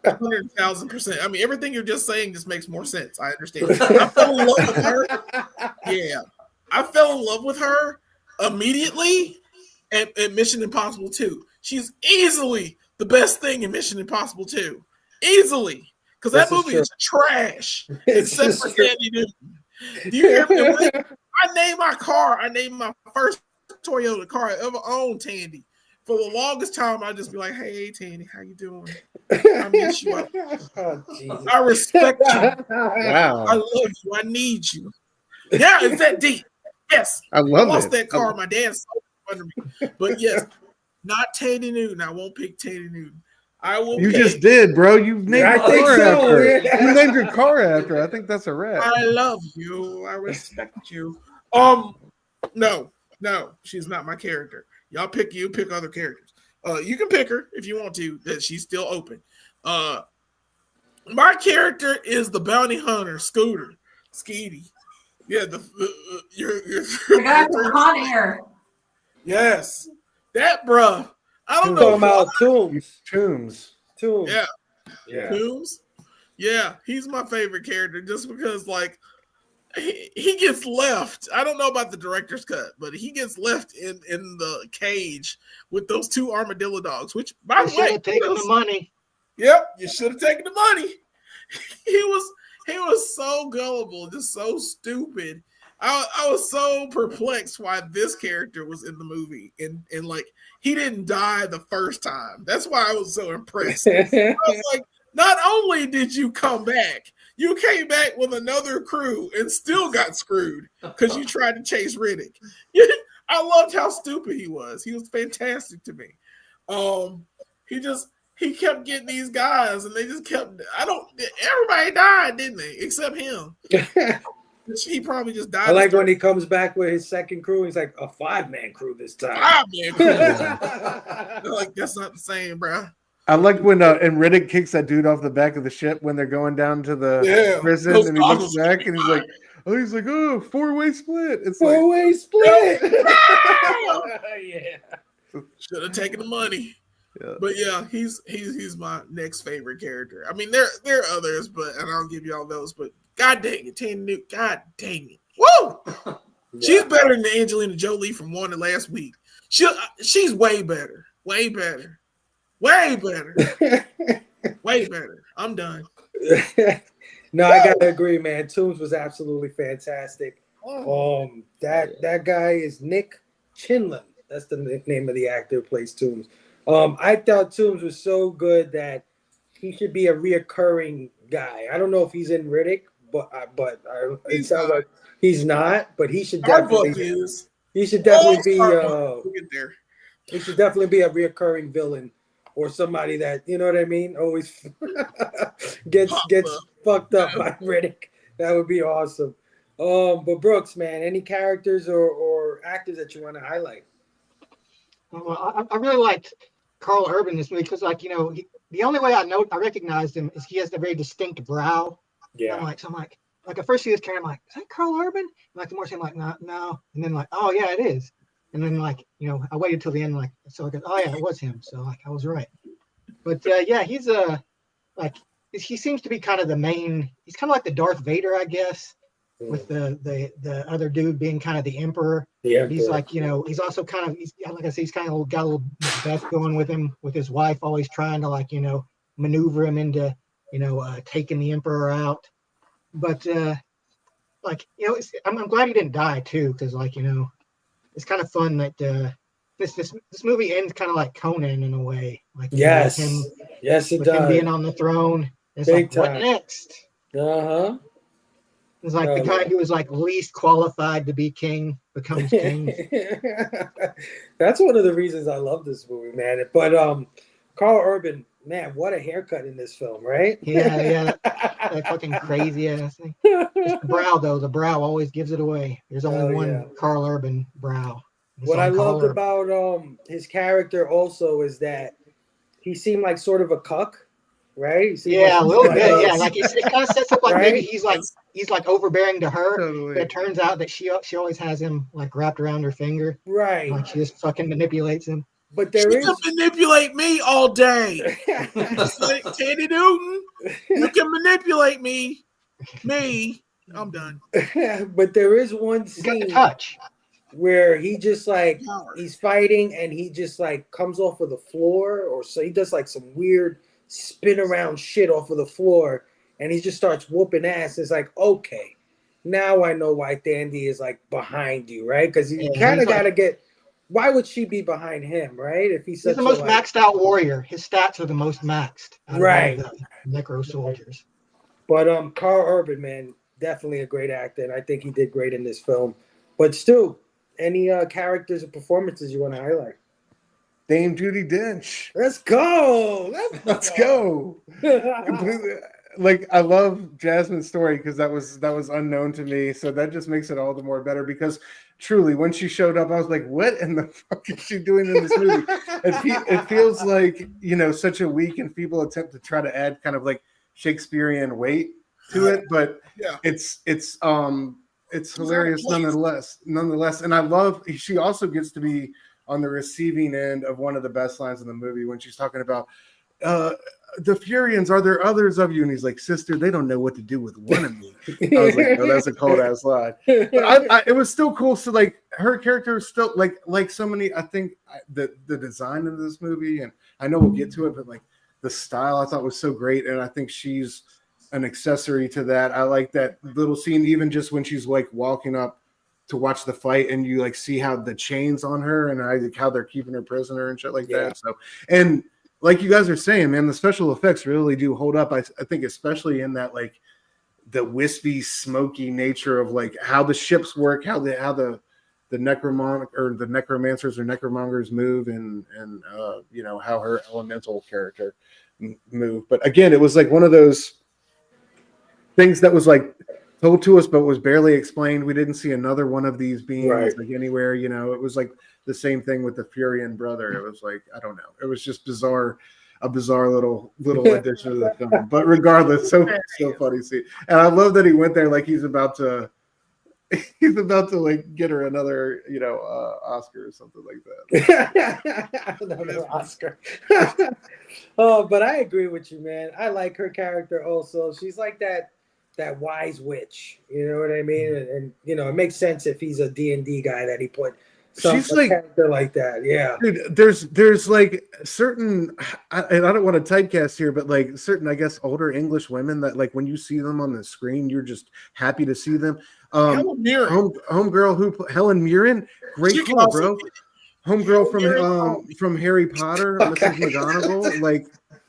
100,000%. I mean, everything you're just saying just makes more sense. I understand. I fell in love with her. Yeah, I fell in love with her immediately at Mission Impossible 2. She's easily the best thing in Mission Impossible 2. Easily. Because that movie is trash. Except for Sandy Newton. Do you hear me? I named my car. I named my first Toyota car I ever owned Tandy. For the longest time, I'd just be like, "Hey, Tandy, how you doing? I miss you. I respect you. Wow. I love you. I need you." Yeah, it's that deep. Yes, I lost that car. My dad sold it under me. But yes, not Tandy Newton. I won't pick Tandy Newton. I will. You just did, bro. You named your car after. Yeah. You named your car after. I think that's a wrap. I love you. I respect you. No, she's not my character. Y'all pick other characters. You can pick her if you want to. That she's still open. My character is the bounty hunter, Skeety. Yeah, the guy from Con Air. Yes, that bruh. I don't know know about Toombs. Yeah. Toombs. Yeah, he's my favorite character just because like. He gets left. I don't know about the director's cut, but he gets left in the cage with those 2 armadillo dogs. Which, by the way, taken the money. Yep, you should have taken the money. He was so gullible, just so stupid. I was so perplexed why this character was in the movie, and like he didn't die the first time. That's why I was so impressed. I was like, not only did you come back. You came back with another crew and still got screwed because you tried to chase Riddick. I loved how stupid he was. He was fantastic to me. He kept getting these guys and they just kept. Everybody died, didn't they? Except him. He probably just died. I like when he comes back with his second crew. He's like a 5-man crew this time. 5-man crew. Like that's not the same, bro. I like when and Riddick kicks that dude off the back of the ship when they're going down to the prison, and he looks back and he's like, "Oh, 4-way split." It's 4-way split. Yeah, should have taken the money. Yeah. But yeah, he's my next favorite character. I mean, there are others, and I'll give you all those. But God dang it, Tandy Newton, God dang it, woo! Yeah. She's better than Angelina Jolie from Wanted last week. She's way better. Way better. I'm done. No, I gotta agree, man. Toombs was absolutely fantastic. That guy is Nick Chinlund. That's the nickname of the actor who plays Toombs. I thought Toombs was so good that he should be a reoccurring guy. I don't know if he's in Riddick, but it sounds like he's not. But he should definitely is. He should definitely be. We'll get there. He should definitely be a reoccurring villain. Or somebody that, you know what I mean, always gets fucked up by Riddick. That would be awesome. But Brooks, man, any characters or actors that you want to highlight? Well, I really liked Carl Urban in this movie because, like, the only way I recognized him is he has a very distinct brow. Yeah. I'm like, at first he was carrying, I'm like, is that Carl Urban? And like the more I'm like, no. And then like, oh yeah, it is. And then, like, I waited till the end, like, so I go, oh yeah, it was him. So like, I was right. But yeah, he's he seems to be kind of the main. He's kind of like the Darth Vader, I guess. with the other dude being kind of the emperor. Yeah, He's like, he's also kind of, like I said, he's kind of got a little Macbeth going with him, with his wife always trying to like, maneuver him into, taking the emperor out. But like, I'm glad he didn't die too, because like, it's kind of fun that this movie ends kind of like Conan in a way, like yes, with him, yes, it with him does. being on the throne. It's Big like, what time. next? Uh-huh. It's like the guy who was like least qualified to be king becomes king. That's one of the reasons I love this movie, man. But Carl Urban, man, what a haircut in this film, right? Yeah, that fucking crazy ass thing. It's the brow though. The brow always gives it away. There's only one Carl Urban brow. What I loved about his character also is that he seemed like sort of a cuck, right? Yeah, a little bit. Yeah, like it kind of sets up like right? maybe he's like overbearing to her. Totally. But it turns out that she always has him like wrapped around her finger. Right. Like she just fucking manipulates him. But there you can manipulate me all day. Like Teddy Newton, you can manipulate me. I'm done. But there is one scene where he just like he's fighting and he just like comes off of the floor, or so he does like some weird spin around shit off of the floor, and he just starts whooping ass. It's like, okay, now I know why Thandi is like behind you, right? Because you kind of got to get. Why would she be behind him, right? If he's the most maxed out warrior, his stats are the most maxed, right? Of the Necro soldiers. But Carl Urban, man, definitely a great actor, and I think he did great in this film. But Stu, any characters or performances you want to highlight? Dame Judi Dench. Let's go. Let's go. Completely. Like, I love Jasmine's story because that was unknown to me, so that just makes it all the more better. Because truly, when she showed up, I was like, "What in the fuck is she doing in this movie?" It feels like such a weak and feeble attempt to try to add kind of like Shakespearean weight to it, but it's hilarious nonetheless. And I love she also gets to be on the receiving end of one of the best lines in the movie when she's talking about the Furians, are there others of you? And he's like, sister, they don't know what to do with one of me. I was like, oh, that's a cold ass line. But it was still cool. So like her character is still like so many. I think the design of this movie, and I know we'll get to it, but like the style I thought was so great, and I think she's an accessory to that. I like that little scene, even just when she's like walking up to watch the fight, and you like see how the chains on her and how they're keeping her prisoner and shit like that. So and. Like you guys are saying, man, the special effects really do hold up. I think especially in that like the wispy, smoky nature of like how the ships work, how the necromancers or necromongers move, and how her elemental character move. But again, it was like one of those things that was like told to us, but was barely explained. We didn't see another one of these beings like anywhere. It was like the same thing with the Furian brother. It was like, I don't know. It was just bizarre, a bizarre little addition to the film. But regardless, so funny to see. And I love that he went there like he's about to like get her another, Oscar or something like that. Another Oscar. But I agree with you, man. I like her character also. She's like that wise witch. You know what I mean? And it makes sense if he's a D&D guy that he put she's like character like that. Yeah, dude, there's like certain, and I don't want to typecast here, but like certain, I guess, older English women that like when you see them on the screen, you're just happy to see them. Helen Mirren, homegirl Helen Mirren, great call, bro. Homegirl from Harry Potter, Mrs. McGonagall, like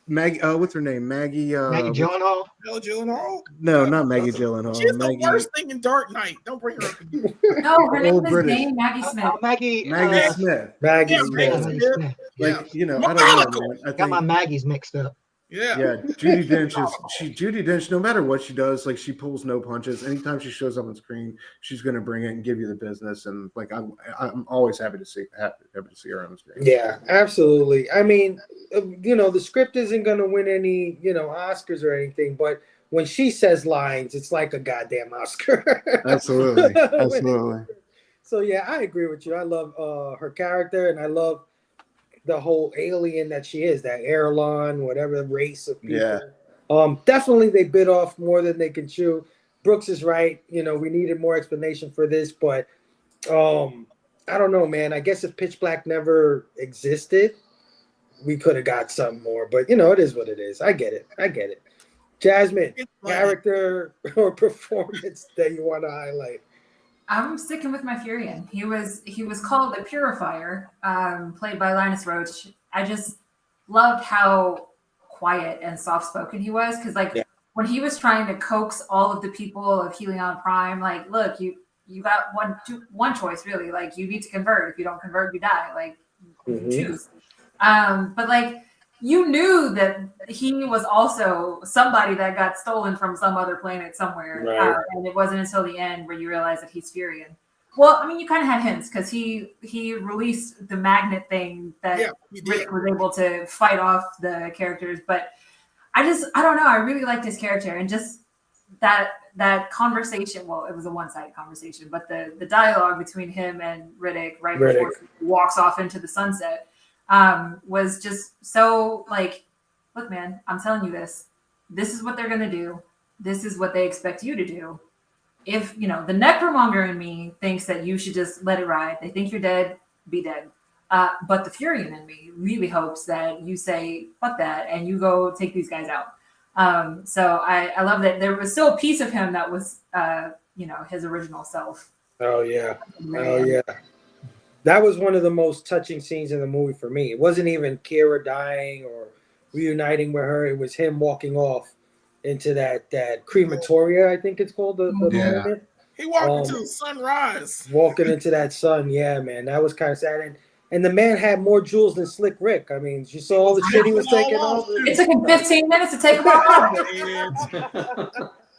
Maggie. What's her name? Maggie. Maggie Gyllenhaal. Gyllenhaal? No, not Maggie Gyllenhaal. She's the worst thing in Dark Knight. Don't bring her up again. No, her name is Maggie Smith. Maggie Smith. Maggie Smith. Yeah. Like, I don't know, man. I got my Maggies mixed up. Yeah. Judi Dench, no matter what she does, like she pulls no punches. Anytime she shows up on screen, she's gonna bring it and give you the business. And like I'm always happy to see her on the screen. Yeah, absolutely. I mean, the script isn't gonna win any, Oscars or anything, but when she says lines, it's like a goddamn Oscar. Absolutely. So yeah, I agree with you. I love her character, and I love the whole alien that she is, that Airlon, whatever race of people. Yeah. Definitely they bit off more than they can chew. Brooks is right. You know, we needed more explanation for this, but I don't know, man. I guess if Pitch Black never existed, we could have got something more. But you know, it is what it is. I get it. Jasmine, Pitch Black. character or performance that you want to highlight? I'm sticking with my Furion. He was called the Purifier, played by Linus Roach. I just loved how quiet and soft spoken he was, because like when he was trying to coax all of the people of Helion Prime, like, look, you got one choice really. Like, you need to convert. If you don't convert, you die. Like, choose. But like, you knew that he was also somebody that got stolen from some other planet somewhere. Right. And it wasn't until the end where you realize that he's Furion. Well, I mean, you kind of had hints because he released the magnet thing that Rick was able to fight off the characters. But I don't know. I really liked his character, and just that conversation. Well, it was a one-sided conversation, but the dialogue between him and Riddick before he walks off into the sunset was just so like, look, man, I'm telling you this. This is what they're gonna do. This is what they expect you to do. If the necromonger in me thinks that you should just let it ride, they think you're dead, be dead. But the Furion in me really hopes that you say fuck that and you go take these guys out. So I love that there was still a piece of him that was his original self. Oh yeah. That was one of the most touching scenes in the movie for me. It wasn't even Kira dying or reuniting with her. It was him walking off into that crematoria, I think it's called, the moment. He walked into the sunrise. Walking into that sun, yeah, man. That was kind of sad. And the man had more jewels than Slick Rick. I mean, you saw all the shit he was taking off. It took him 15 minutes to take them all off.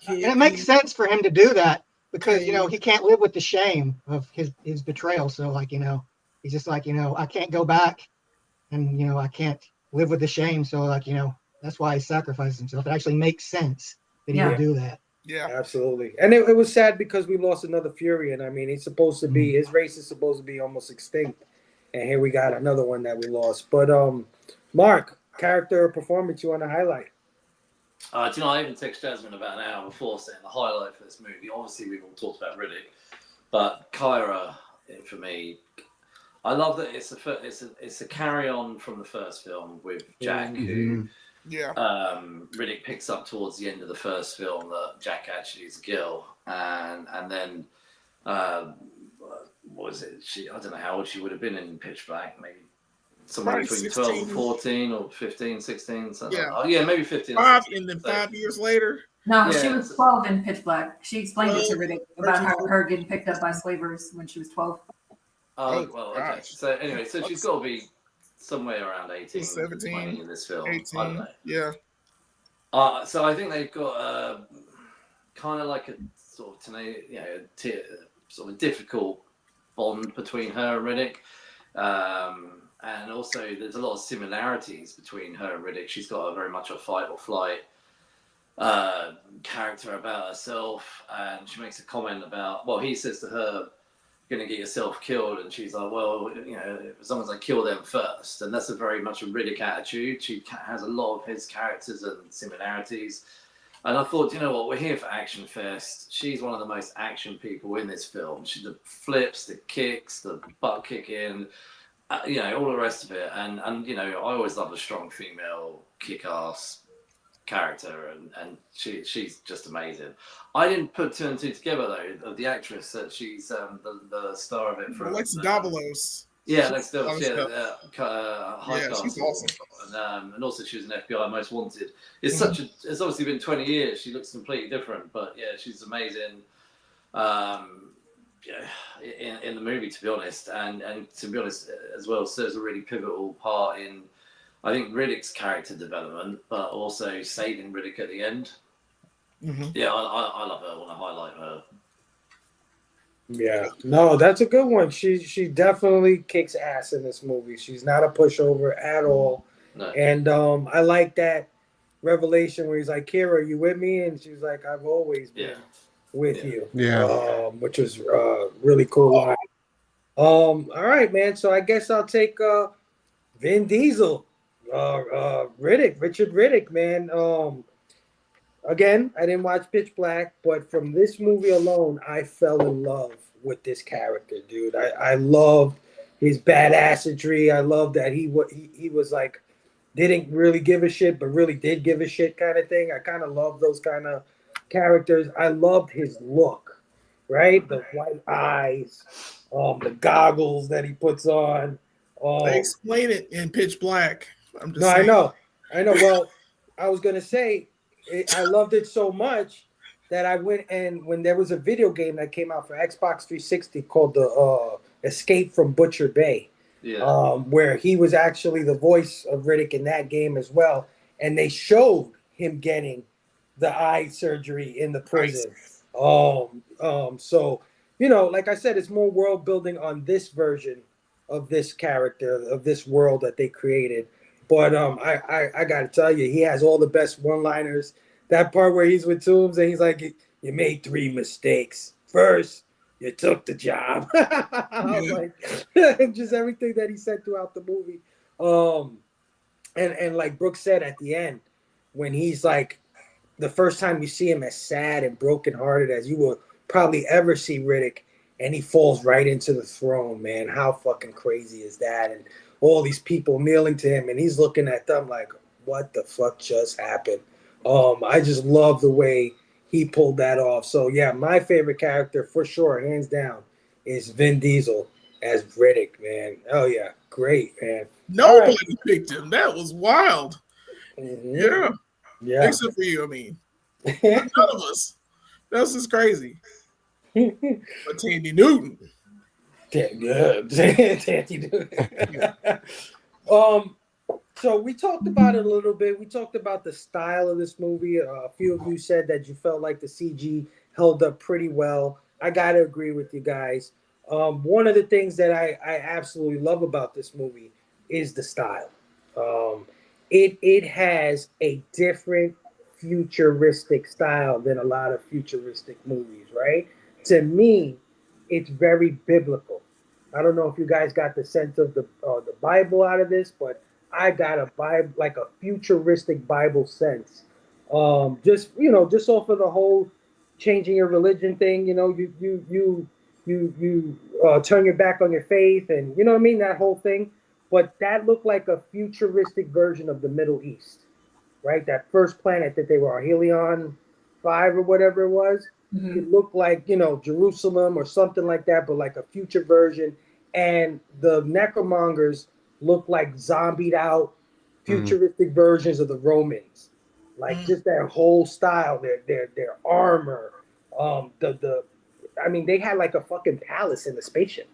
And it makes sense for him to do that, because he can't live with the shame of his betrayal. So like, he's just like, I can't go back, and I can't live with the shame. So like, that's why he sacrificed himself. It actually makes sense that he would do that. Yeah, absolutely. And it was sad because we lost another Furion. I mean, he's supposed to be, his race is supposed to be almost extinct, and here we got another one that we lost. But Mark, character or performance you want to highlight? Do you know, I even texted Jasmine about an hour before saying the highlight for this movie. Obviously, we've all talked about Riddick, but Kyra, for me, I love that it's a carry on from the first film with Jack, who Riddick picks up towards the end of the first film that Jack actually is a girl, and then what was it? I don't know how old she would have been in Pitch Black, maybe somewhere between 16. 12 and 14 or 15, 16. Maybe 15. 5 years later. No, she was 12 in Pitch Black. She explained it to Riddick about her getting picked up by slavers when she was 12. Oh, well, okay. So anyway, so she's got to be somewhere around 18, 17, 20 in this film. 18, I don't know. Yeah. So I think they've got kind of like a sort of sort of a difficult bond between her and Riddick. And also there's a lot of similarities between her and Riddick. She's got very much a fight or flight character about herself, and she makes a comment about, well, he says to her, "You're going to get yourself killed," and she's like, well, as long as I kill them first. And that's a very much a Riddick attitude. She has a lot of his characters and similarities. And I thought, you know what, we're here for Actionfest. She's one of the most action people in this film. She the flips, the kicks, the butt kicking, all the rest of it. And I always love a strong female kick-ass character, and she's just amazing. I didn't put 2 and 2 together though, of the actress, that she's the star of it from Alexa Davalos. Yeah, Alexa Davalos. She's awesome. And also she was an FBI Most Wanted. It's obviously been 20 years. She looks completely different, but yeah, she's amazing. In the movie, to be honest, and to be honest as well, serves a really pivotal part in, I think, Riddick's character development, but also saving Riddick at the end. Mm-hmm. Yeah, I love her. I want to highlight her. Yeah, no, that's a good one. She definitely kicks ass in this movie. She's not a pushover at all. No. And I like that revelation where he's like, "Kira, are you with me?" And she's like, "I've always been with you." Yeah. Which was really cool line. All right, man. So I guess I'll take Vin Diesel, Richard Riddick, man. again, I didn't watch Pitch Black, but from this movie alone, I fell in love with this character, dude. I loved his badassery. I loved that he was like didn't really give a shit, but really did give a shit kind of thing. I kind of love those kind of characters. I loved his look, right? The white eyes, the goggles that he puts on. They explain it in Pitch Black. I'm just No, saying. I know. Well, I was gonna say I loved it so much that I went and when there was a video game that came out for Xbox 360 called the Escape from Butcher Bay, where he was actually the voice of Riddick in that game as well, and they showed him getting the eye surgery in the prison. So like I said, it's more world building on this version of this character of this world that they created. But I got to tell you, he has all the best one-liners. That part where he's with Toombs and he's like, "You made 3 mistakes. First, you took the job." I was like, just everything that he said throughout the movie. And like Brooke said at the end, when he's like, the first time you see him as sad and brokenhearted as you will probably ever see Riddick, and he falls right into the throne, man. How fucking crazy is that? And all these people kneeling to him, and he's looking at them like, what the fuck just happened? I just love the way he pulled that off. So yeah, my favorite character for sure, hands down, is Vin Diesel as Riddick, man. Oh yeah, great, man. Nobody picked him. That was wild. Mm-hmm. Yeah. Except for you, I mean. None of us. That's just crazy. But Tandy Newton. Tandy Newton. So we talked about it a little bit. We talked about the style of this movie. A few of you said that you felt like the CG held up pretty well. I got to agree with you guys. One of the things that I absolutely love about this movie is the style. It has a different futuristic style than a lot of futuristic movies, right? To me, it's very biblical. I don't know if you guys got the sense of the Bible out of this, but I got a Bible, like a futuristic Bible sense. Just off of the whole changing your religion thing. You turn your back on your faith, and you know what I mean, that whole thing. But that looked like a futuristic version of the Middle East, right? That first planet that they were on, Helion 5 or whatever it was. Mm-hmm. It looked like, Jerusalem or something like that, but like a future version. And the necromongers look like zombied out futuristic versions of the Romans. Like just their whole style, their armor. They had like a fucking palace in the spaceship.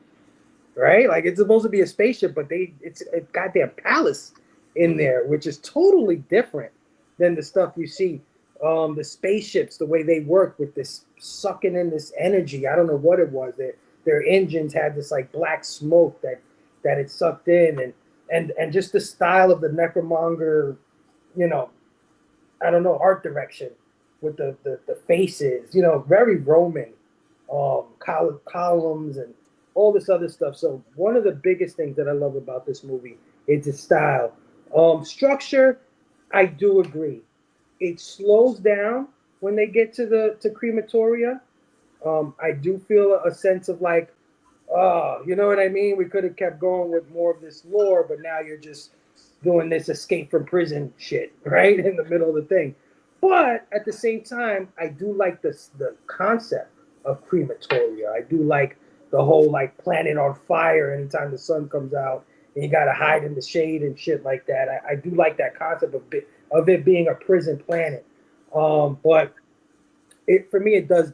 Right? Like it's supposed to be a spaceship, but it's a goddamn palace in there, which is totally different than the stuff you see. The spaceships, the way they work with this sucking in this energy. I don't know what it was. Their engines had this like black smoke that it sucked in, and just the style of the necromonger, I don't know, art direction with the faces, very Roman, columns and all this other stuff. So one of the biggest things that I love about this movie is its style. Structure, I do agree. It slows down when they get to crematoria. I do feel a sense of like, you know what I mean? We could have kept going with more of this lore, but now you're just doing this escape from prison shit, right? In the middle of the thing. But at the same time, I do like the concept of crematoria. I do like the whole like planet on fire anytime the sun comes out and you got to hide in the shade and shit like that. I do like that concept of it being a prison planet. But for me, it does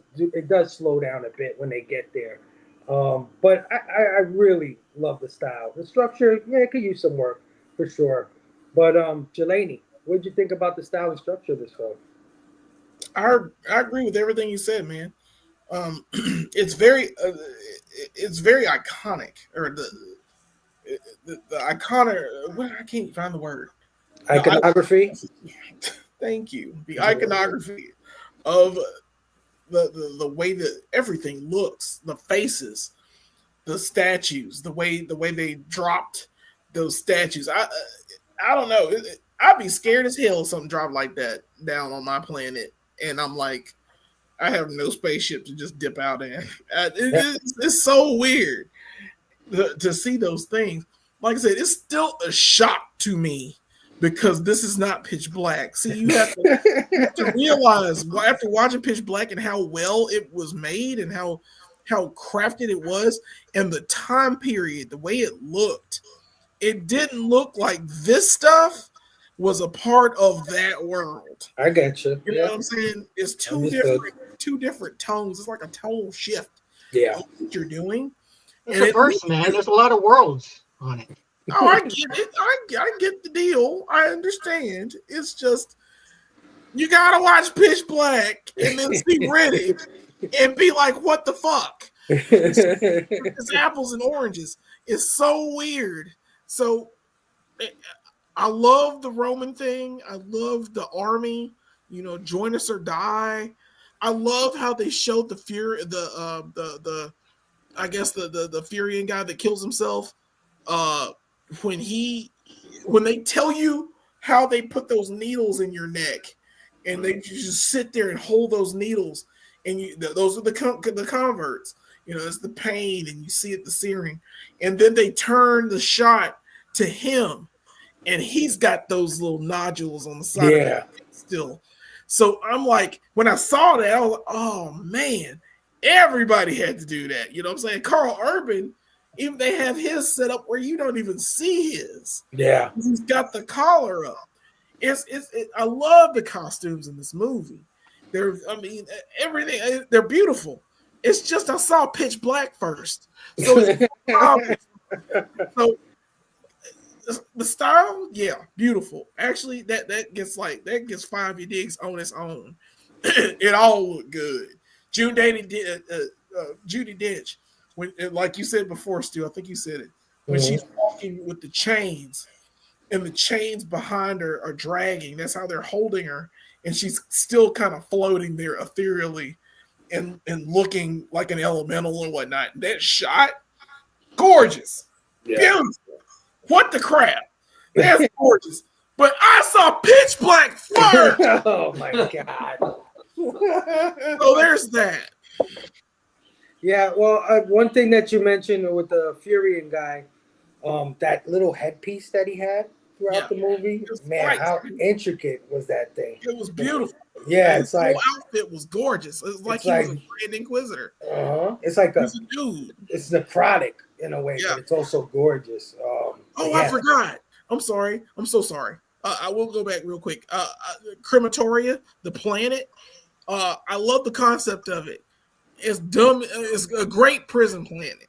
slow down a bit when they get there. But I really love the style. The structure, yeah, it could use some work for sure. But Jelani, what did you think about the style and structure of this film? I agree with everything you said, man. It's very iconic, or the iconic. What, I can't find the word. Iconography. Thank you. The iconography of the way that everything looks, the faces, the statues, the way they dropped those statues. I don't know. I'd be scared as hell if something dropped like that down on my planet. and I'm like, I have no spaceship to just dip out in. It's so weird to see those things. Like I said, it's still a shock to me because this is not Pitch Black. See, you have to realize after watching Pitch Black and how well it was made and how crafted it was, and the time period, the way it looked, it didn't look like this stuff was a part of that world. I get you. You know what I'm saying? It's two different tones. It's like a tonal shift. Yeah, what you're doing. It's a verse, man. There's a lot of worlds on it. Oh, I get it. I get the deal. I understand. It's just you gotta watch Pitch Black and then see Riddick and be like, "What the fuck?" It's apples and oranges. It's so weird. So I love the Roman thing. I love the army. You know, join us or die. I love how they showed the Fury, the Furian guy that kills himself. When they tell you how they put those needles in your neck, and they just sit there and hold those needles, and those are the converts. You know, it's the pain, and you see it, the searing, and then they turn the shot to him, and he's got those little nodules on the side of him still. So I'm like, when I saw that, I was like, oh man, everybody had to do that. You know what I'm saying? Carl Urban, even they have his set up where you don't even see his. Yeah. He's got the collar up. I love the costumes in this movie. Everything, they're beautiful. It's just I saw Pitch Black first. So so the style, yeah, beautiful. Actually, that gets 5 your digs on its own. It all looked good. Judi Dench, when, like you said before, Stu, I think you said it, when she's walking with the chains, and the chains behind her are dragging. That's how they're holding her, and she's still kind of floating there ethereally, and looking like an elemental and whatnot. That shot, gorgeous, beautiful. What the crap? That's gorgeous. But I saw Pitch Black first. Oh my god. So there's that. Yeah, well, one thing that you mentioned with the Furian guy, that little headpiece that he had throughout the movie, man, how intricate was that thing? It was beautiful. Yeah, his whole outfit was gorgeous. It was like he was a Grand Inquisitor. It's like he's a dude. It's necrotic in a way, but it's also gorgeous. I forgot. I'm sorry. I'm so sorry. I will go back real quick. Crematoria, the planet. I love the concept of it. It's dumb. It's a great prison planet.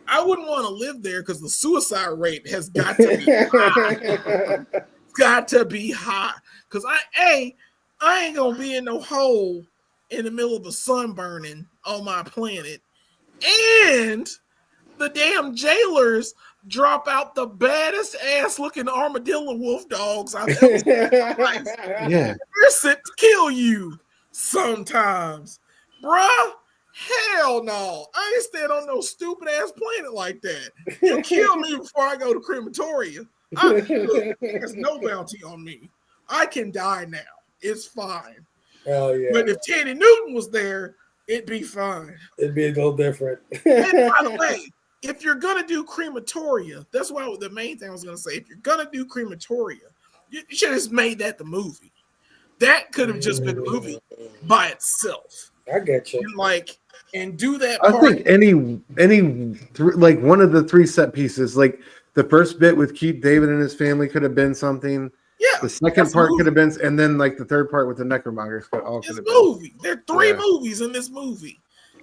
I wouldn't want to live there because the suicide rate has got to be high. It's got to be high. Because I ain't gonna be in no hole in the middle of the sun burning on my planet. And the damn jailers drop out the baddest ass looking armadillo wolf dogs I've ever seen in my life. Yeah. They're sent to kill you sometimes. Bruh, hell no. I ain't staying on no stupid ass planet like that. You kill me before I go to crematoria. There's no bounty on me. I can die now. It's fine. Hell yeah. But if Teddy Newton was there, it'd be fine. It'd be a little different. And by the way, if you're gonna do crematoria, that's why the main thing I was gonna say. If you're gonna do crematoria, you should have just made that the movie. That could have just been a movie by itself. I get you. And do that. I think like one of the 3 set pieces, like the first bit with Keith David and his family could have been something. Yeah. The second part could have been, and then like the third part with the necromongers could all could have been. Movie. There are 3 movies in this movie,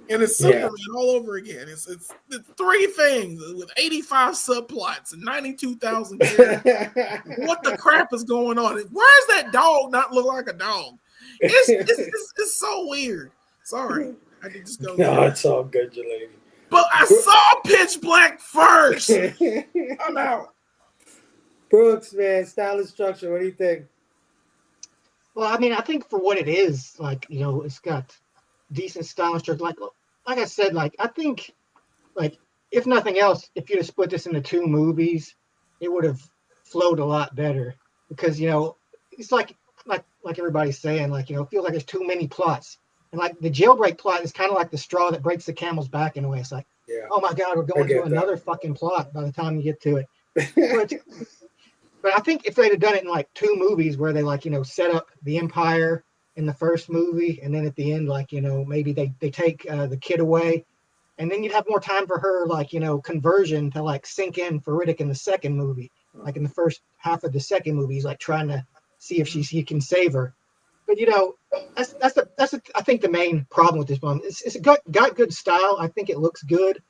and it's Superman all over again. It's 3 things with 85 subplots and 92,000 characters. What the crap is going on? Why does that dog not look like a dog? It's so weird. Sorry, I did just go. No, it's all good, Jelani. But I saw Pitch Black first. I'm out. Brooks, man, style and structure. What do you think? Well, I mean, I think for what it is, like, you know, it's got decent style and structure. Like I said, like, I think, like, if nothing else, if you'd have split this into 2 movies, it would have flowed a lot better. Because, you know, it's like like everybody's saying, like, it feels like there's too many plots. And like the jailbreak plot is kind of like the straw that breaks the camel's back in a way. It's like, oh my God, we're going through another fucking plot by the time you get to it. But I think if they'd have done it in like 2 movies where they like, set up the Empire in the first movie, and then at the end, like, maybe they take the kid away, and then you'd have more time for her, like, conversion to like sink in for Riddick in the second movie. Like in the first half of the second movie, he's like trying to see if he can save her. But that's I think the main problem with this one. It's got good style. I think it looks good.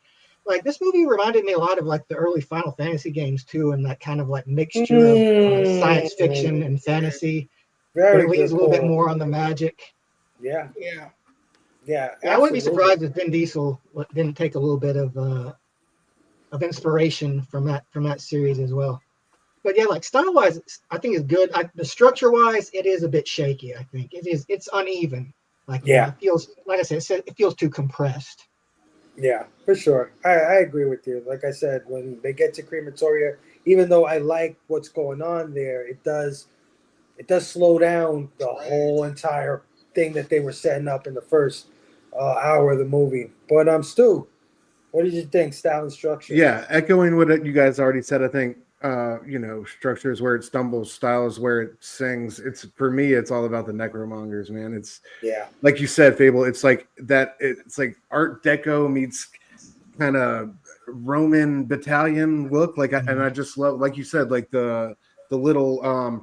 Like this movie reminded me a lot of like the early Final Fantasy games too, and that kind of like mixture of science fiction and fantasy. But it leans a little bit more on the magic. Yeah. I wouldn't be surprised if Vin Diesel didn't take a little bit of inspiration from that series as well. But yeah, like style wise, I think it's good. The structure wise, it is a bit shaky. I think it's uneven. Like it feels, like I said, it feels too compressed. Yeah, for sure. I agree with you. Like I said, when they get to Crematoria, even though I like what's going on there, it does slow down the whole entire thing that they were setting up in the first hour of the movie. But Stu, what did you think? Style and structure? Yeah, echoing what you guys already said. I think structure is where it stumbles, style is where it sings. It's for me, it's all about the necromongers, man. It's like you said, Fable. It's like that. It's like Art Deco meets kind of Roman battalion look. And I just love, like you said, like the little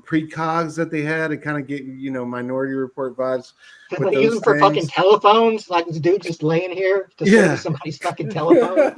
precogs that they had. It kind of gave Minority Report vibes. They use them for fucking telephones. Like this dude just laying here to service somebody's fucking telephone.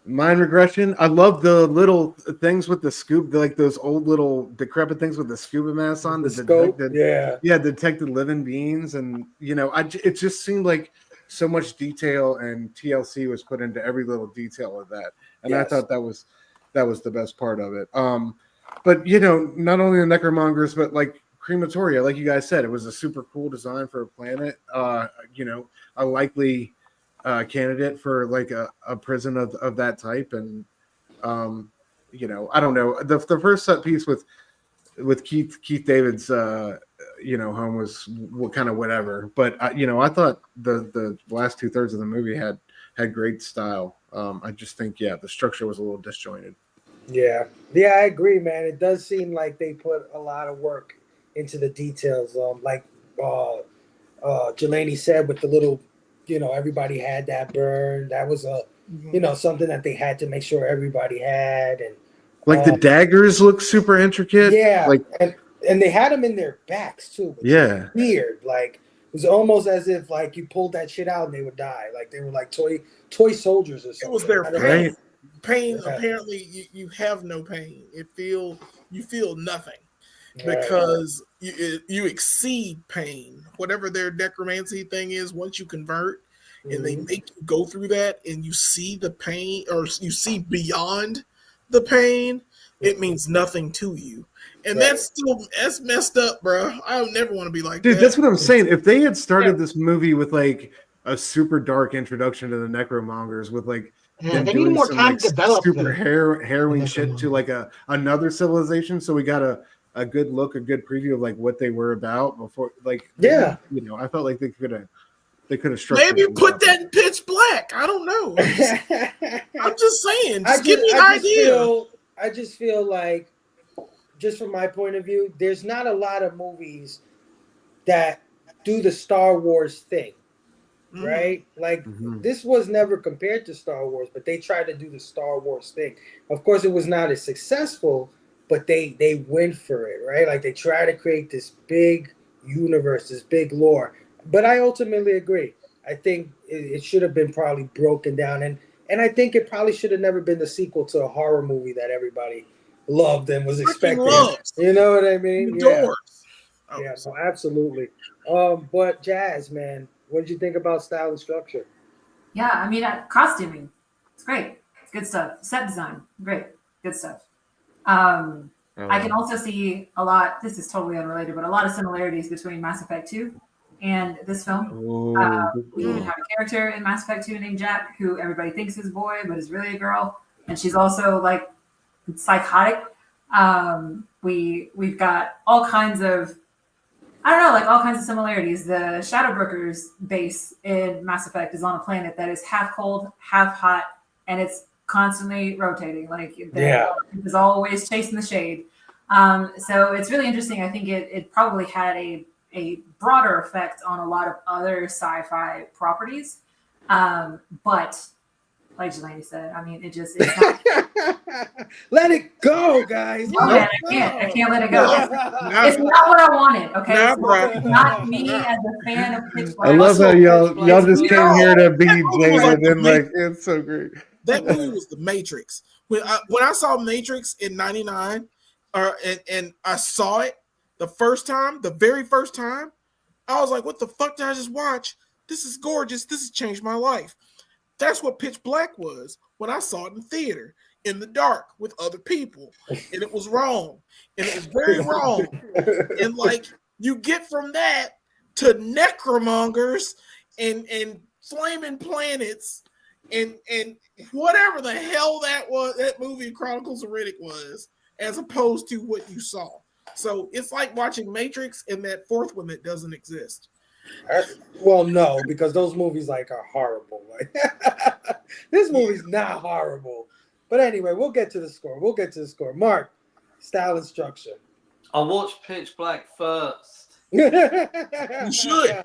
Mind regression. I love the little things with the scoop, like those old little decrepit things with the scuba masks on. Detected living beings, and it just seemed like so much detail and TLC was put into every little detail of that, and I thought that was the best part of it. But not only the necromongers, but like Crematoria, like you guys said, it was a super cool design for a planet. A likely candidate for like a prison of that type, and I don't know. The first set piece with Keith David's home was kind of whatever, but I thought the last 2/3 of the movie had great style. I just think the structure was a little disjointed. Yeah, I agree, man. It does seem like they put a lot of work into the details. Like Jelani said, with the little, everybody had that burn. That was something that they had to make sure everybody had, and like the daggers look super intricate. Yeah, like and they had them in their backs too. Weird. Like it was almost as if like you pulled that shit out and they would die. Like they were like toy soldiers or something. It was their pain. Pain. Apparently, you have no pain. You feel nothing because you exceed pain. Whatever their necromancy thing is, once you convert and they make you go through that, and you see the pain or you see beyond the pain, it means nothing to you. And that's messed up, bro. I would never want to be like that. Dude, that's what I'm saying. If they had started this movie with like a super dark introduction to the necromongers with like they need more time to develop super harrowing shit to like another civilization, so we got a good look, a good preview of like what they were about before, like I felt like they could have structured. Maybe put that in Pitch Black. I don't know. I'm just saying. Give me an idea. I just feel like, just from my point of view, there's not a lot of movies that do the Star Wars thing. Right? Like this was never compared to Star Wars, but they tried to do the Star Wars thing. Of course, it was not as successful, but they went for it, right? Like they try to create this big universe, this big lore. But I ultimately agree. I think it should have been probably broken down, and I think it probably should have never been the sequel to a horror movie that everybody loved and was expecting. You know what I mean? Yeah, so absolutely. But Jazz, man, what did you think about style and structure? Yeah, I mean, costuming, it's great. It's good stuff. Set design, great, good stuff. I can also see a lot. This is totally unrelated, but a lot of similarities between Mass Effect 2 and this film. We have a character in Mass Effect 2 named Jack, who everybody thinks is a boy, but is really a girl, and she's also like psychotic. We've got all kinds of, I don't know, like all kinds of similarities. The Shadowbrookers base in Mass Effect is on a planet that is half cold, half hot, and it's constantly rotating. Like it's always chasing the shade. So it's really interesting. I think it probably had a broader effect on a lot of other sci-fi properties. But like Jelani said, I mean, it's not, let it go, guys. no, man, I can't let it go. It's not what I wanted. Okay, it's not me as a fan of Pitch Black. I love how y'all just came here to be jaded and like it's so great. That movie was The Matrix. When I saw Matrix in '99, and I saw it the very first time, I was like, "What the fuck did I just watch? This is gorgeous. This has changed my life." That's what Pitch Black was when I saw it in theater, in the dark with other people, and it was wrong, and it was very wrong. And like you get from that to necromongers and flaming planets and whatever the hell that was, that movie Chronicles of Riddick was, as opposed to what you saw. So it's like watching Matrix and that fourth one that doesn't exist. Well, no, because those movies like are horrible. Like this movie's not horrible. But anyway, we'll get to the score. Mark, style and structure. I watched Pitch Black first. You should.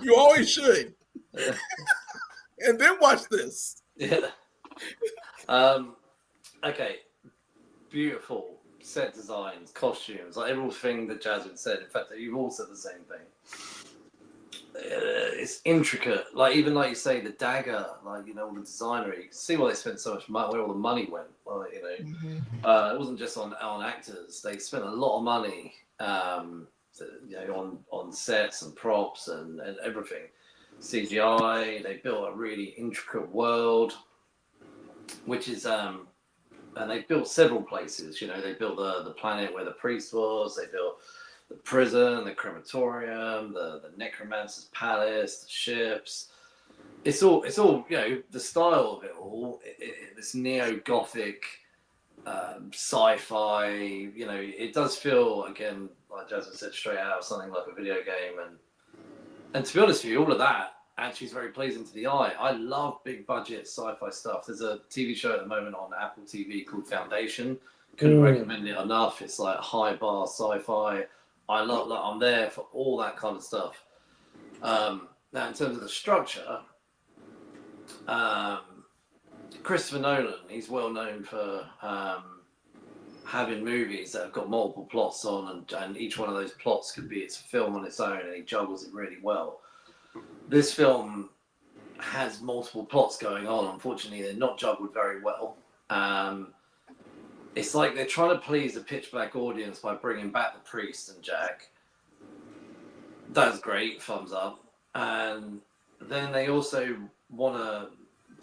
You always should. And then watch this. Yeah. Okay. Beautiful set designs, costumes, like everything that Jasmine said. In fact, you've all said the same thing. It's intricate. Like even like you say, the dagger, like the designer. You can see why they spent so much money, where all the money went. Like, it wasn't just on actors. They spent a lot of money, on sets and props and everything. CGI. They built a really intricate world, which is and they built several places. They built the planet where the priest was. They built the prison, the crematorium, the necromancer's palace, the ships. It's all the style of it all. This neo-gothic sci-fi. It does feel, again, like Jasmine said, straight out of something like a video game. And to be honest with you, all of that actually is very pleasing to the eye. I love big budget sci-fi stuff. There's a TV show at the moment on Apple TV called Foundation. Couldn't recommend it enough. It's like high bar sci-fi. I'm there for all that kind of stuff. Now, in terms of the structure, Christopher Nolan, he's well known for having movies that have got multiple plots on, and each one of those plots could be its film on its own, and he juggles it really well. This film has multiple plots going on. Unfortunately, they're not juggled very well. It's like they're trying to please the Pitch Black audience by bringing back the priest and Jack. That's great, thumbs up. And then they also want to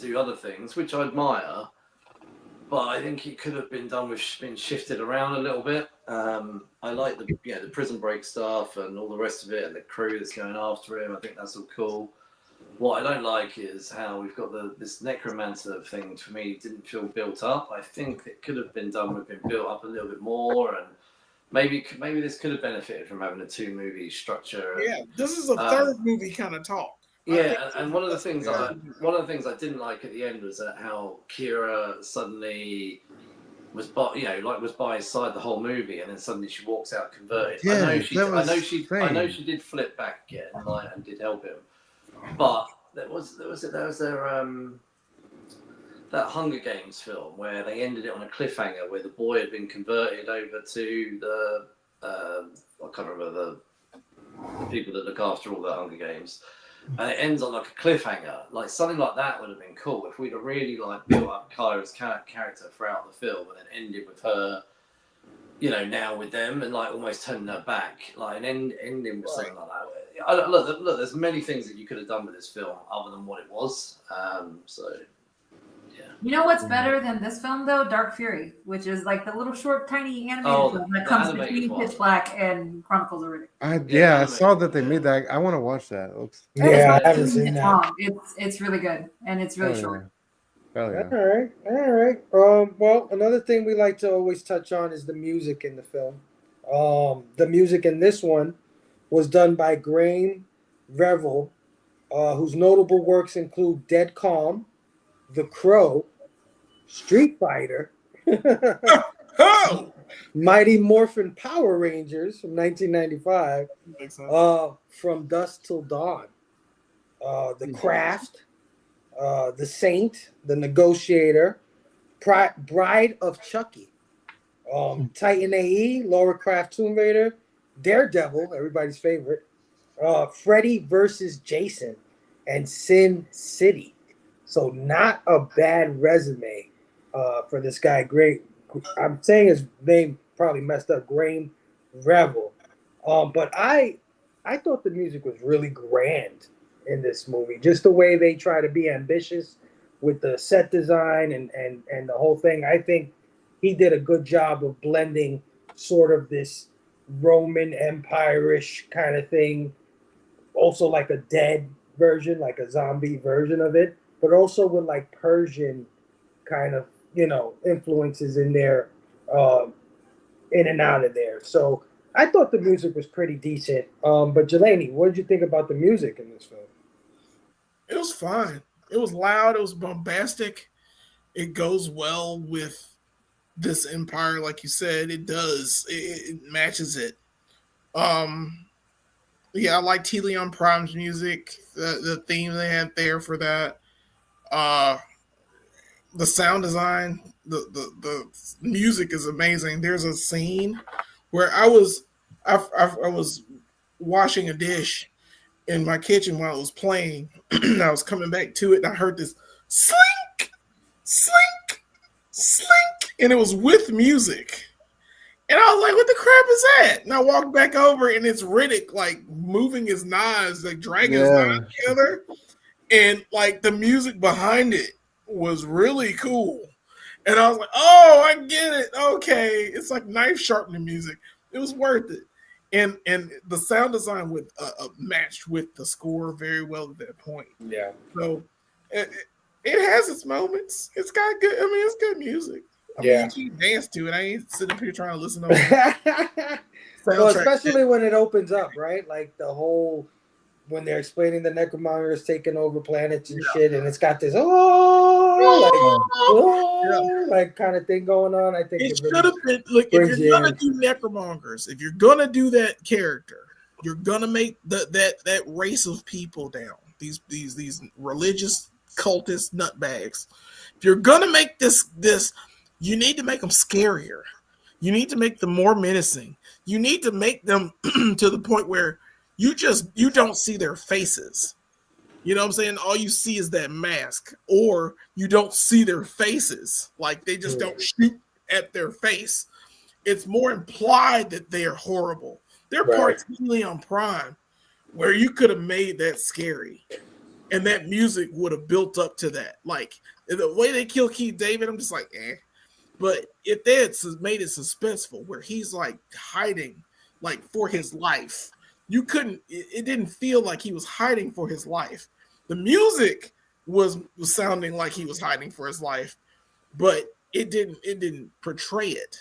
do other things, which I admire, but I think it could have been done with been shifted around a little bit. I like the prison break stuff and all the rest of it, and the crew that's going after him. I think that's all cool. What I don't like is how we've got this necromancer thing. For me, didn't feel built up. I think it could have been done with being built up a little bit more, and maybe this could have benefited from having a 2-movie structure. Yeah, this is a third movie kind of talk. Yeah, and one of the things I didn't like at the end was that how Kira suddenly was by his side the whole movie, and then suddenly she walks out converted. Yeah, I know she did flip back again and did help him, but there was that Hunger Games film where they ended it on a cliffhanger where the boy had been converted over to the I can't remember the people that look after all the Hunger Games. And it ends on like a cliffhanger. Like something like that would have been cool if we'd have really like built up Kyra's character throughout the film and then ended with her, now with them and like almost turning her back, like an ending with something like that. Look, there's many things that you could have done with this film other than what it was. So yeah. You know what's better than this film though? Dark Fury, which is like the little short, tiny animated film that comes between Pitch Black and Chronicles of Riddick. I saw that they made that. I want to watch that. I haven't seen that. It's really good and it's really short. Hell yeah. All right. Well, another thing we like to always touch on is the music in the film. The music in this one was done by Graham Revel, whose notable works include Dead Calm, The Crow, Street Fighter, Oh, Mighty Morphin Power Rangers from 1995, makes sense. From Dusk Till Dawn, The Craft, The Saint, The Negotiator, Bride of Chucky, Titan AE, Laura Croft Tomb Raider, Daredevil, everybody's favorite, Freddy versus Jason, and Sin City. So not a bad resume for this guy. Great. I'm saying his name probably messed up. Graham Revel. But I thought the music was really grand in this movie. Just the way they try to be ambitious with the set design and the whole thing. I think he did a good job of blending sort of this Roman Empire-ish kind of thing, also like a dead version, like a zombie version of it, but also with like Persian kind of, influences in there, in and out of there. So I thought the music was pretty decent. But Jelani, what did you think about the music in this film? It was fine. It was loud. It was bombastic. It goes well with this empire, like you said. It does. It matches it. Yeah, I like Telion Prime's music. The theme they had there for that. The sound design, the music is amazing. There's a scene where I was washing a dish in my kitchen while it was playing. I was coming back to it and I heard this slink, slink, slink, and it was with music. And I was like, what the crap is that? And I walked back over and it's Riddick like moving his knives, like dragging his knives together. And like the music behind it was really cool. And I was like, oh, I get it. Okay. It's like knife sharpening music. It was worth it. And the sound design with matched with the score very well at that point. Yeah. So it has its moments. It's got good. I mean, it's good music. I mean, you can dance to it. I ain't sitting up here trying to listen to it. Well, especially when it opens up, right? Like the whole when they're explaining the necromongers taking over planets and shit, and it's got this like kind of thing going on. I think it should have been like if you're gonna do necromongers, if you're gonna do that character, you're gonna make that race of people down. These religious cultist nutbags. If you're gonna make this, you need to make them scarier. You need to make them more menacing. You need to make them to the point where you don't see their faces. You know what I'm saying? All you see is that mask, or you don't see their faces. Like they just don't shoot at their face. It's more implied that they are horrible. They're particularly on Prime, where you could have made that scary, and that music would have built up to that. Like the way they kill Keith David, I'm just like, eh. But if they had made it suspenseful, where he's like hiding, like for his life, you couldn't. It didn't feel like he was hiding for his life. The music was sounding like he was hiding for his life, but it didn't portray it.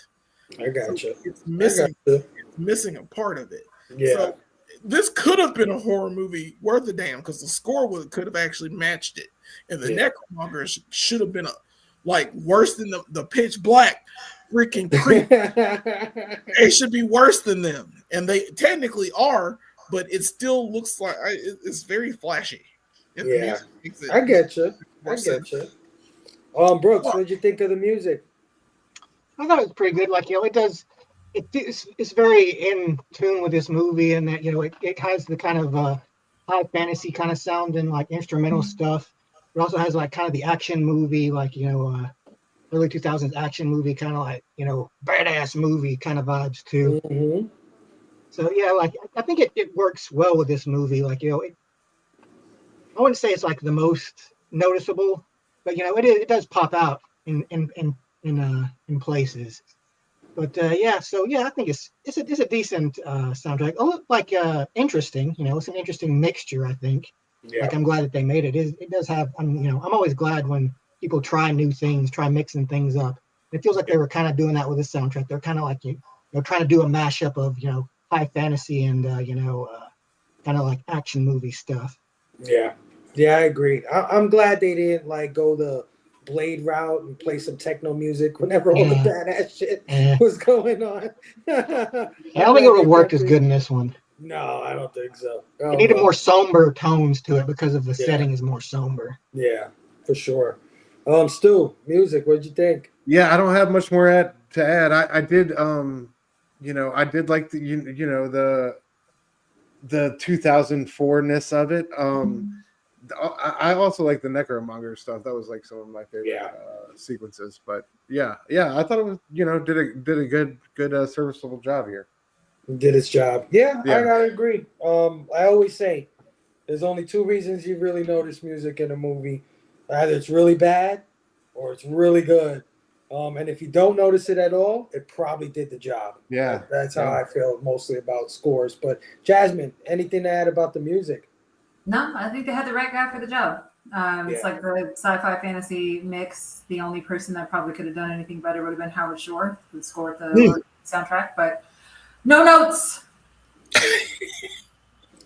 I got you. It's missing a part of it. Yeah. So this could have been a horror movie worth a damn because the score could have actually matched it, and the necromongers should have been worse than the pitch black freaking creep. It should be worse than them, and they technically are, but it still looks like it's very flashy. I get you. Brooks, what did you think of the music? I thought it was pretty good. Like, it does. It's very in tune with this movie, and that it has the kind of high fantasy kind of sound and like instrumental stuff. It also has like kind of the action movie, like early 2000s action movie, kind of like badass movie kind of vibes too. Mm-hmm. So like I think it works well with this movie. Like I wouldn't say it's like the most noticeable, but it does pop out in places. But I think it's a decent soundtrack. Like interesting. It's an interesting mixture. I think. Yeah. Like I'm glad that they made it. It does have. I'm always glad when people try new things, try mixing things up. It feels like they were kind of doing that with the soundtrack. They're kind of like trying to do a mashup of high fantasy and kind of like action movie stuff. Yeah, I agree. I'm glad they didn't like go the Blade route and play some techno music whenever all the badass shit was going on. I don't think it would have worked as good in this one. No, I don't think so. It needed more somber tones to it because of the setting is more somber. Yeah, for sure. Stu, music, what'd you think? Yeah, I don't have much more to add. I did I did like the 2004-ness of it. I also like the Necromonger stuff. That was like some of my favorite sequences. But yeah, I thought it was did a good serviceable job here. Did its job. Yeah, I gotta agree. I always say there's only two reasons you really notice music in a movie. Either it's really bad or it's really good. And if you don't notice it at all, it probably did the job. Yeah. That's how I feel mostly about scores. But Jasmine, anything to add about the music? No, I think they had the right guy for the job. It's like the sci-fi fantasy mix. The only person that probably could have done anything better would have been Howard Shore, who scored the soundtrack. But no notes.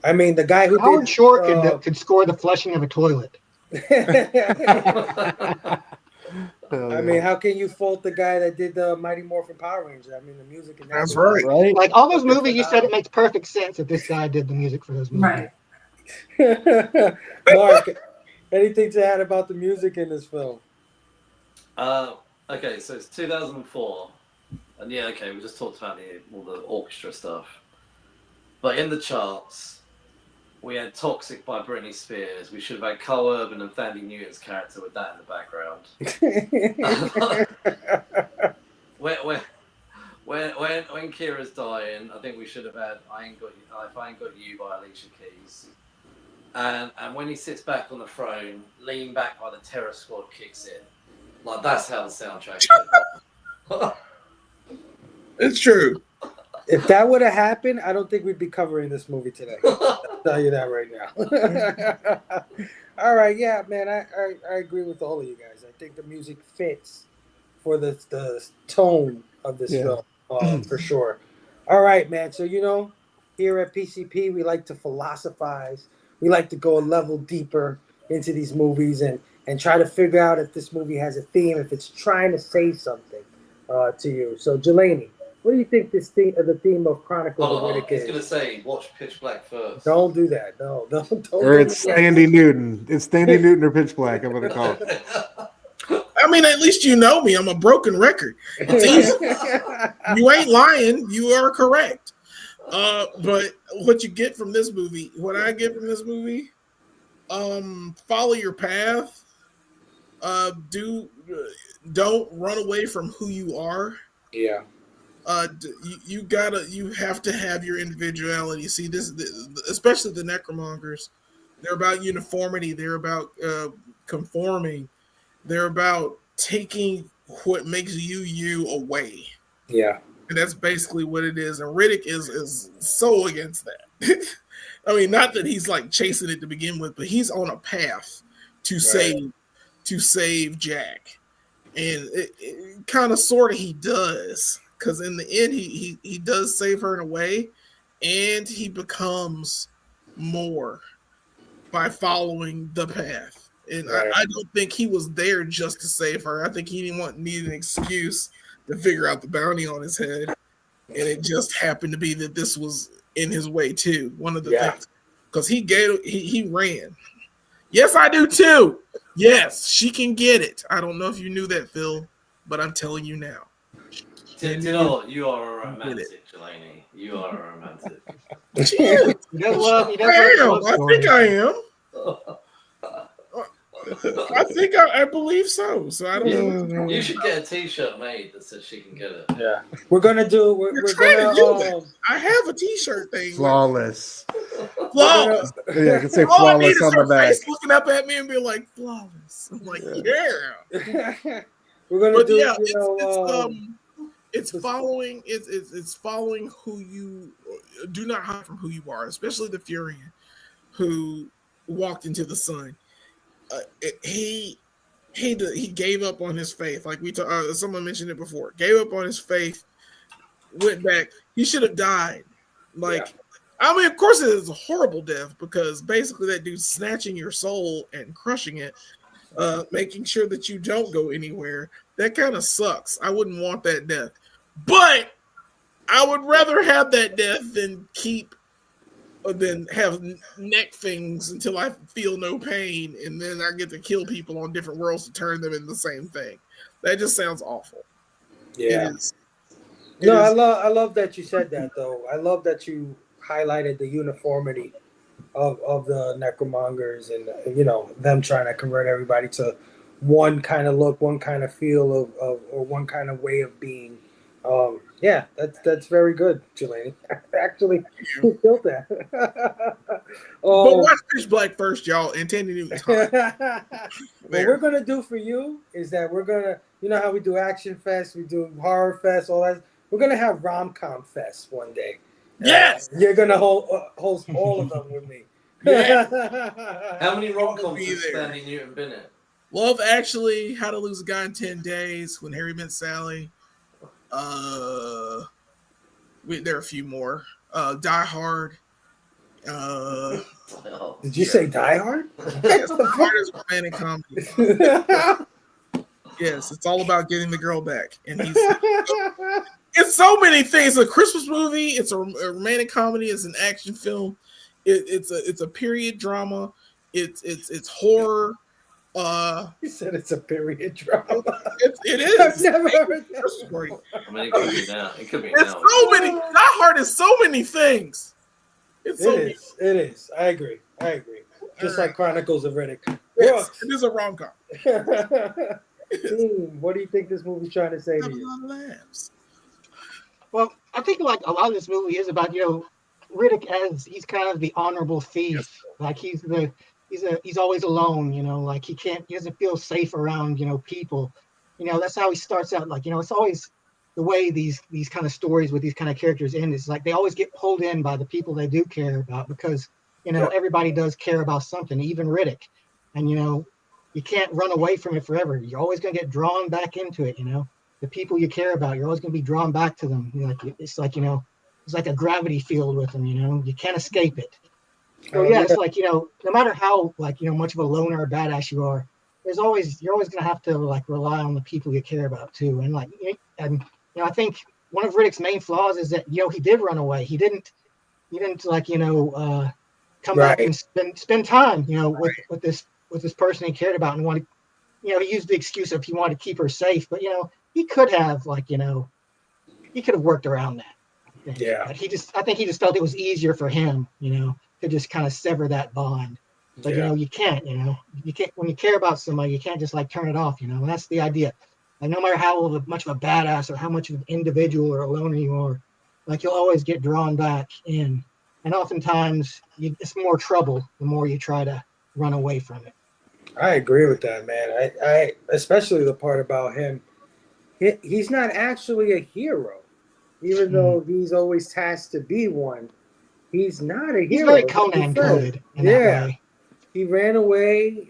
I mean, the guy who Howard Shore could score the flushing of a toilet. I mean, how can you fault the guy that did the Mighty Morphin Power Rangers? I mean, the music in that That's right. Like all those movies, you said it makes perfect sense that this guy did the music for those movies. Right. Mark, anything to add about the music in this film? Okay, so it's 2004, and we just talked about all the orchestra stuff. But in the charts, we had "Toxic" by Britney Spears. We should have had Carl Urban and Thandie Newton's character with that in the background. When Kira's dying, I think we should have had "If I Ain't Got You" by Alicia Keys. And when he sits back on the throne, "Lean Back" by the Terror Squad kicks in. Like, that's how the soundtrack is. It's true. If that would have happened, I don't think we'd be covering this movie today. I'll tell you that right now. All right, yeah, man, I agree with all of you guys. I think the music fits for the tone of this film, for sure. All right, man. So, here at PCP, we like to philosophize. We like to go a level deeper into these movies and try to figure out if this movie has a theme, if it's trying to say something to you. So, Jelani, what do you think the theme of Chronicles of Riddick is? I was going to say, watch Pitch Black first. Don't do that. No, don't. Or it's Thandie Newton. It's Thandie Newton or Pitch Black. I'm going to call it. I mean, at least you know me. I'm a broken record. It's easy. You ain't lying. You are correct. But what you get from this movie, what I get from this movie, follow your path. Don't run away from who you are. Yeah. You have to have your individuality. See, this especially the Necromongers, they're about uniformity. They're about conforming. They're about taking what makes you away. Yeah. And that's basically what it is. And Riddick is so against that. I mean, not that he's like chasing it to begin with, but he's on a path to save Jack. And it kind of sort of he does. Because in the end, he does save her in a way, and he becomes more by following the path. And I don't think he was there just to save her. I think he needed an excuse to figure out the bounty on his head, and it just happened to be that this was in his way too. One of the things, because he ran. Yes, I do too. Yes, she can get it. I don't know if you knew that, Phil, but I'm telling you now. Do you know what? You are a romantic, Jelani. You are a romantic. He does love I think I am. I believe so. So I don't know. You should get a T-shirt made that says she can get it. Yeah, we're gonna do. We're gonna do that. I have a T-shirt thing. Flawless. Flawless. Yeah, I can say flawless on the back. Looking up at me and be like, flawless. I'm like, yeah. We're gonna it's following. It's following who you do not hide from who you are, especially the Furion, who walked into the sun. He he gave up on his faith. Like someone mentioned it before. Gave up on his faith. Went back. He should have died. Like, I mean, of course, it is a horrible death because basically that dude's snatching your soul and crushing it, making sure that you don't go anywhere. That kind of sucks. I wouldn't want that death, but I would rather have that death than have neck things until I feel no pain, and then I get to kill people on different worlds to turn them into the same thing. That just sounds awful. Yeah. It is. I love that you said that though. I love that you highlighted the uniformity of the necromongers and them trying to convert everybody to one kind of look, one kind of feel of or one kind of way of being. That's very good, Jelani. Actually, you killed that. But watch Pitch Black first, y'all, and Tandy Newton's hot. What we're gonna do for you is that we're gonna, how we do Action Fest, we do Horror Fest, all that. We're gonna have Rom-Com Fest one day. Yes, you're gonna host all of them with me. Yeah. How many rom-coms has Tandy Newton been in? Love Actually, How to Lose a Guy in 10 Days, When Harry Met Sally. There are a few more. Die Hard. Did you say Die Hard? Yes, Die Hard is a romantic comedy. Yes, it's all about getting the girl back, and it's so many things. It's a Christmas movie. It's a romantic comedy. It's an action film. It's a period drama. It's horror. You said it's a period drama. It is. I've never heard that story. I mean, it could be now. It could be It's now. so many. Die Hard is so many things. It is. I agree. Just like Chronicles of Riddick. Yes, it is a rom-com. What do you think this movie's trying to say to you? A lot of laughs. Well, I think like a lot of this movie is about Riddick as he's kind of the honorable thief. Yes. Like he's always alone. Like he doesn't feel safe around people. That's how he starts out. Like it's always the way these kind of stories with these kind of characters end. It's like they always get pulled in by the people they do care about because everybody does care about something, even Riddick, and you can't run away from it forever. You're always going to get drawn back into it. The people you care about, you're always going to be drawn back to them. It's like a gravity field with them. You can't escape it. So it's like no matter how much of a loner or badass you are, you're always going to have to rely on the people you care about too. And I think one of Riddick's main flaws is that he did run away. He didn't come back and spend time with this person he cared about and wanted. He used the excuse of he wanted to keep her safe, but he could have he could have worked around that. Yeah. But I think he just felt it was easier for him, to just kind of sever that bond. But you can't, when you care about somebody, you can't just turn it off, and that's the idea. No matter how much of a badass or how much of an individual or a loner you are, you'll always get drawn back in. And oftentimes it's more trouble the more you try to run away from it. I agree with that, man. I especially the part about him. He's not actually a hero, even though he's always tasked to be one. He's not a hero. He's very Conan coded in that way. He ran away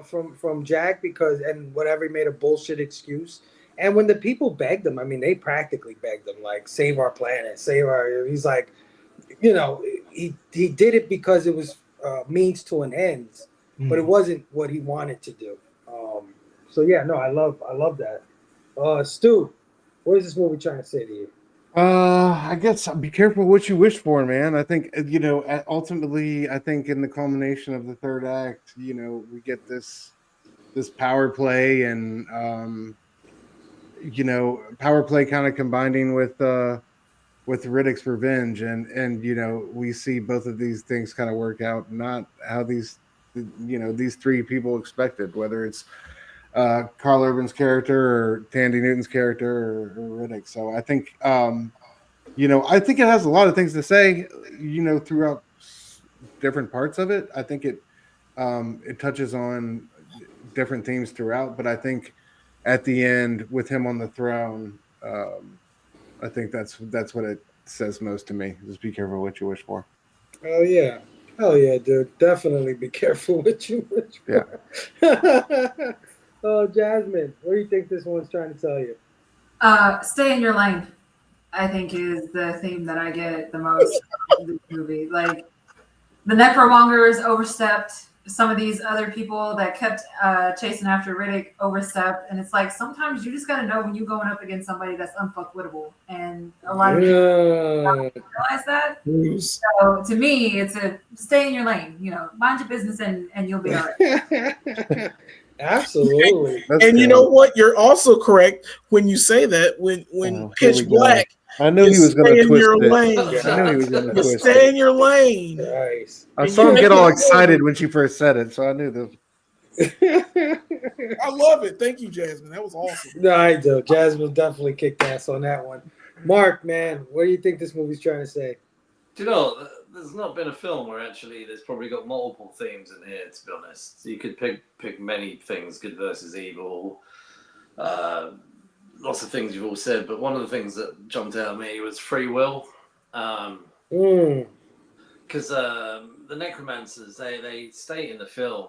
from Jack and whatever, he made a bullshit excuse. And when the people begged him, I mean, they practically begged him, save our planet, he's like, he did it because it was means to an end, but it wasn't what he wanted to do. I love that. Stu, what is this movie trying to say to you? I guess be careful what you wish for, man. I think ultimately, I think in the culmination of the third act, we get this power play and power play kind of combining with Riddick's revenge, and we see both of these things kind of work out, not how these three people expected, whether it's Carl Urban's character or Tandy Newton's character or Riddick. So I think I think it has a lot of things to say throughout different parts of it. I think it touches on different themes throughout, but I think at the end with him on the throne, I think that's what it says most to me. Just be careful what you wish for. Oh yeah. Hell yeah, dude. Definitely be careful what you wish for. Yeah. Oh, Jasmine, what do you think this one's trying to tell you? Stay in your lane, I think, is the theme that I get the most from this movie. Like, the necromongers overstepped. Some of these other people that kept chasing after Riddick overstepped, and it's like sometimes you just gotta know when you're going up against somebody that's unfuckwittable, and a lot of people don't realize that. So to me, it's a stay in your lane. Mind your business, and you'll be all right. Absolutely. And you know what? You're also correct when you say that. When Pitch Black, I knew he was going to twist it. lane. I knew he was going to twist Stay it. in your lane. Nice. I saw him get all excited when she first said it, so I knew this. I love it. Thank you, Jasmine. That was awesome. No, I do. Jasmine definitely kicked ass on that one. Mark, man, what do you think this movie's trying to say? Do you know, there's not been a film where actually there's probably got multiple themes in here, to be honest. So you could pick many things, good versus evil, lots of things you've all said, but one of the things that jumped out at me was free will. Because the necromancers, they state in the film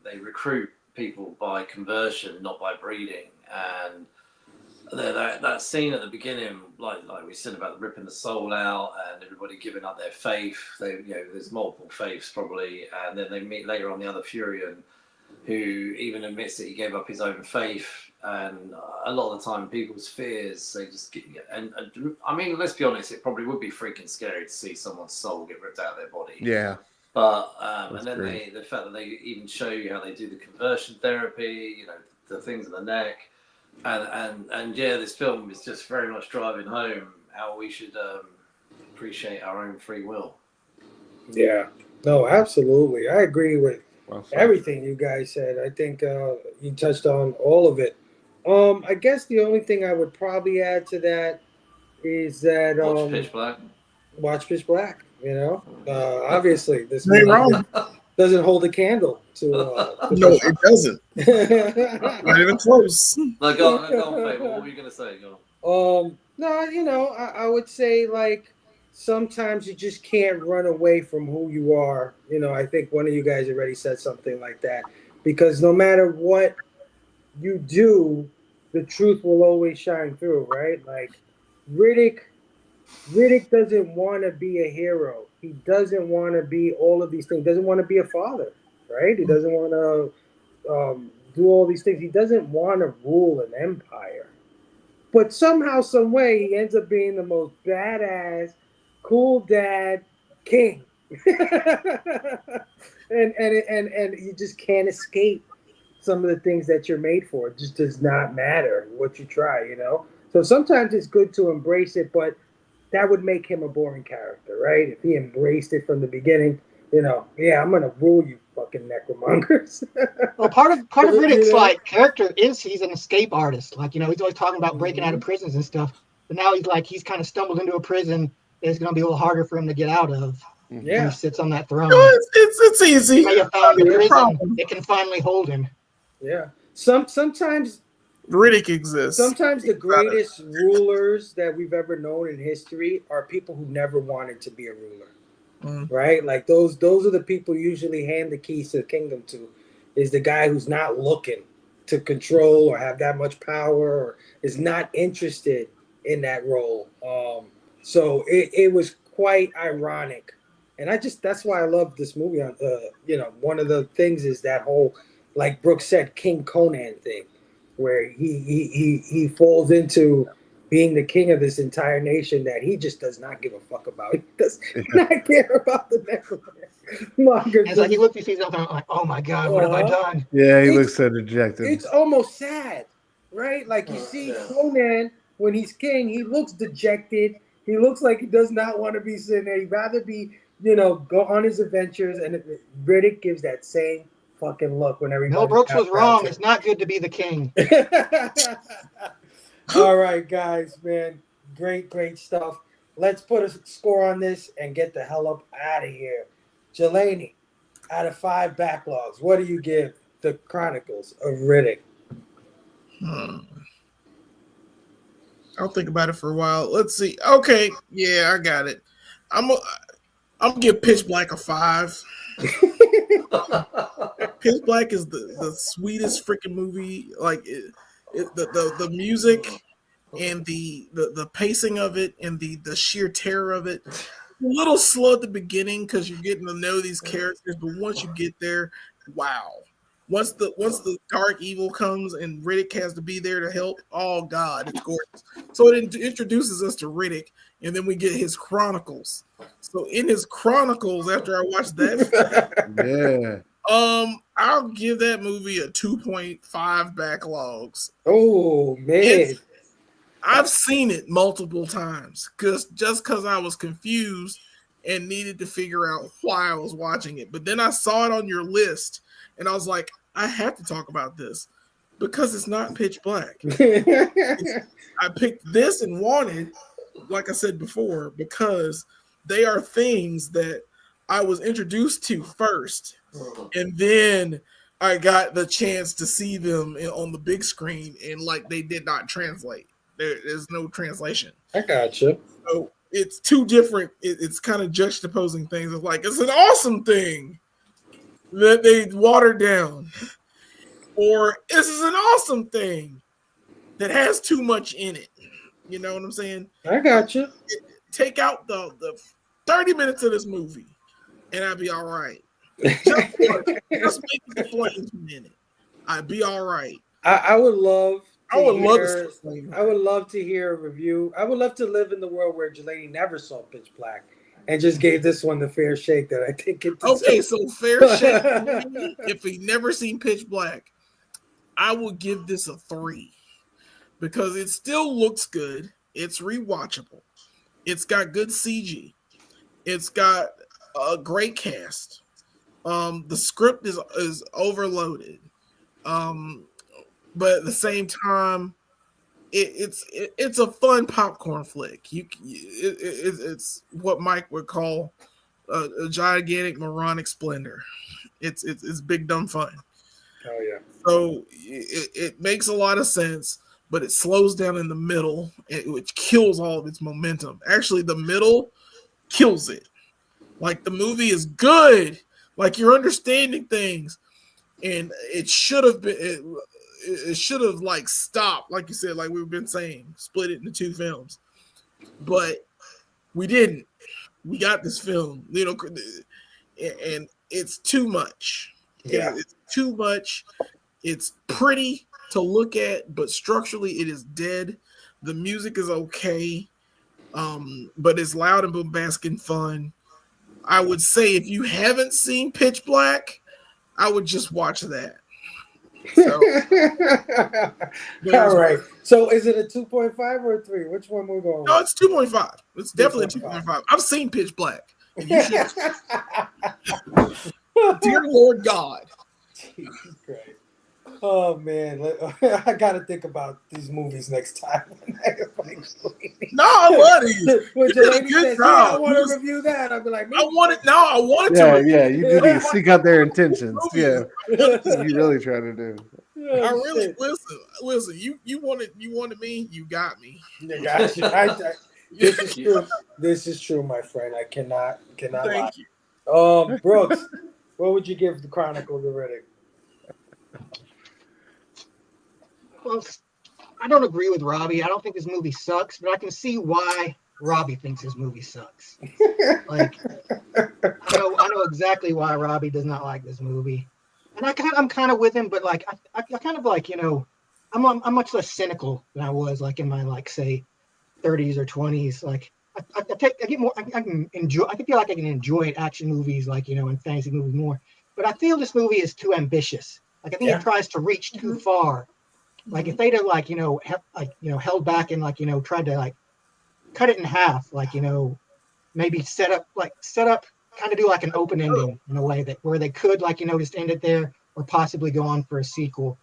they recruit people by conversion, not by breeding, and that scene at the beginning, like we said about ripping the soul out and everybody giving up their faith. There's multiple faiths probably, and then they meet later on the other Furion, who even admits that he gave up his own faith. And a lot of the time, people's fears, they just get. And I mean, let's be honest, it probably would be freaking scary to see someone's soul get ripped out of their body. Yeah. But and then the fact that they even show you how they do the conversion therapy, the things in the neck. And yeah, this film is just very much driving home how we should appreciate our own free will. Yeah, no, absolutely. I agree with everything you guys said. I think you touched on all of it. I guess the only thing I would probably add to that is that Watch Pitch Black. Watch Pitch Black. Obviously this movie doesn't hold a candle to. No, it doesn't. Not even close. No, go on, Faber. What were you gonna say? Go on. No, I would say like sometimes you just can't run away from who you are. I think one of you guys already said something like that, because no matter what you do, the truth will always shine through, right? Like Riddick doesn't want to be a hero. He doesn't want to be all of these things. He doesn't want to be a father, right? He doesn't want to do all these things. He doesn't want to rule an empire. But somehow, some way, he ends up being the most badass, cool dad king. and you just can't escape some of the things that you're made for. It just does not matter what you try, So sometimes it's good to embrace it, but that would make him a boring character, right? If he embraced it from the beginning, I'm gonna rule you, fucking necromongers. Well, part of Riddick's like character is he's an escape artist. Like he's always talking about breaking out of prisons and stuff. But now he's kind of stumbled into a prison that it's gonna be a little harder for him to get out of. Yeah, when he sits on that throne. No, it's easy. He found the prison. It can finally hold him. Yeah. Sometimes Riddick exists. Sometimes the greatest rulers that we've ever known in history are people who never wanted to be a ruler, right? Like those are the people usually hand the keys to the kingdom to, is the guy who's not looking to control or have that much power or is not interested in that role. So it was quite ironic, and that's why I love this movie. One of the things is that whole, like Brooke said, King Conan thing, where he falls into being the king of this entire nation that he just does not give a fuck about. He does not care about the necromancer. It's like he looks, he sees something like, oh my God, what have I done? Yeah, he looks so dejected. It's almost sad, right? Like you see Conan when he's king, he looks dejected. He looks like he does not want to be sitting there. He'd rather be, go on his adventures. And Riddick gives that same fucking look when everybody. Mel Brooks was wrong. It's not good to be the king. All right, guys, man. Great stuff. Let's put a score on this and get the hell up out of here. Jelani, out of 5 backlogs, what do you give the Chronicles of Riddick? I'll think about it for a while. Let's see. Okay, yeah, I got it. I'm gonna give Pitch Black a 5. Pitch Black is the sweetest freaking movie. Like the music and the pacing of it and the sheer terror of it. A little slow at the beginning because you're getting to know these characters, but once you get there, wow. Once the dark evil comes and Riddick has to be there to help, oh god, it's gorgeous. So it introduces us to Riddick, and then we get his chronicles. So in his chronicles, after I watched that, I'll give that movie a 2.5 backlogs. Oh man. I've seen it multiple times because I was confused and needed to figure out why I was watching it. But then I saw it on your list and I was like, I have to talk about this because it's not Pitch Black. I picked this and Wanted, like I said before, because they are things that I was introduced to first. And then I got the chance to see them on the big screen and like they did not translate. There's no translation. I got you. So it's two different. It's kind of juxtaposing things. It's like it's an awesome thing that they watered down, or this is an awesome thing that has too much in it. You know what I'm saying? I got you. Take out the 30 minutes of this movie, and I'd be all right. Just make the flames in it. I'd be all right. I would love. I would love to hear a review. I would love to live in the world where Jelani never saw Pitch Black and just gave this one the fair shake that I think it deserves. Okay, so fair shake. If he never seen Pitch Black, I will give this a 3 because it still looks good. It's rewatchable. It's got good CG. It's got a great cast. The script is overloaded. But at the same time, it's a fun popcorn flick. It's what Mike would call a gigantic moronic splendor. It's big dumb fun. Oh yeah. So it makes a lot of sense, but it slows down in the middle, which kills all of its momentum. Actually, the middle kills it. Like the movie is good, like you're understanding things, and it should have been. It should have like stopped, like you said, like we've been saying, split it into 2 films, but we didn't. We got this film, you know, and it's too much. Yeah, it's too much. It's pretty to look at, but structurally it is dead. The music is okay, but it's loud and bombastic and fun. I would say if you haven't seen Pitch Black, I would just watch that. So, all right. So is it a 2.5 or a 3? Which one we're going? No, it's 2.5. It's definitely 2.5. I've seen Pitch Black. Dear Lord God. Jesus Christ. Oh man, I gotta think about these movies next time. No, I love these. When Jelani says, I want to review that, I'll be like, I wanted to. Yeah, you do need to seek out their intentions. Yeah, what are you really trying to do? I really listen. You wanted me. You got me. I got you. This is true. This is true, my friend. I cannot Thank lie. you. Brooks, what would you give the Chronicles of Riddick? Well, I don't agree with Robbie. I don't think this movie sucks, but I can see why Robbie thinks this movie sucks. Like, I know exactly why Robbie does not like this movie, and I'm kind of with him. But like, I kind of like, you know, I'm much less cynical than I was like in my like say 30s or 20s. Like, I feel like I can enjoy action movies like, you know, and fantasy movies more. But I feel this movie is too ambitious. Like, I think it tries to reach too far. Like if they'd have like, you know, held back and like, you know, tried to like cut it in half, like, you know, maybe set up kind of do like an open ending in a way that where they could like, you know, just end it there or possibly go on for a sequel.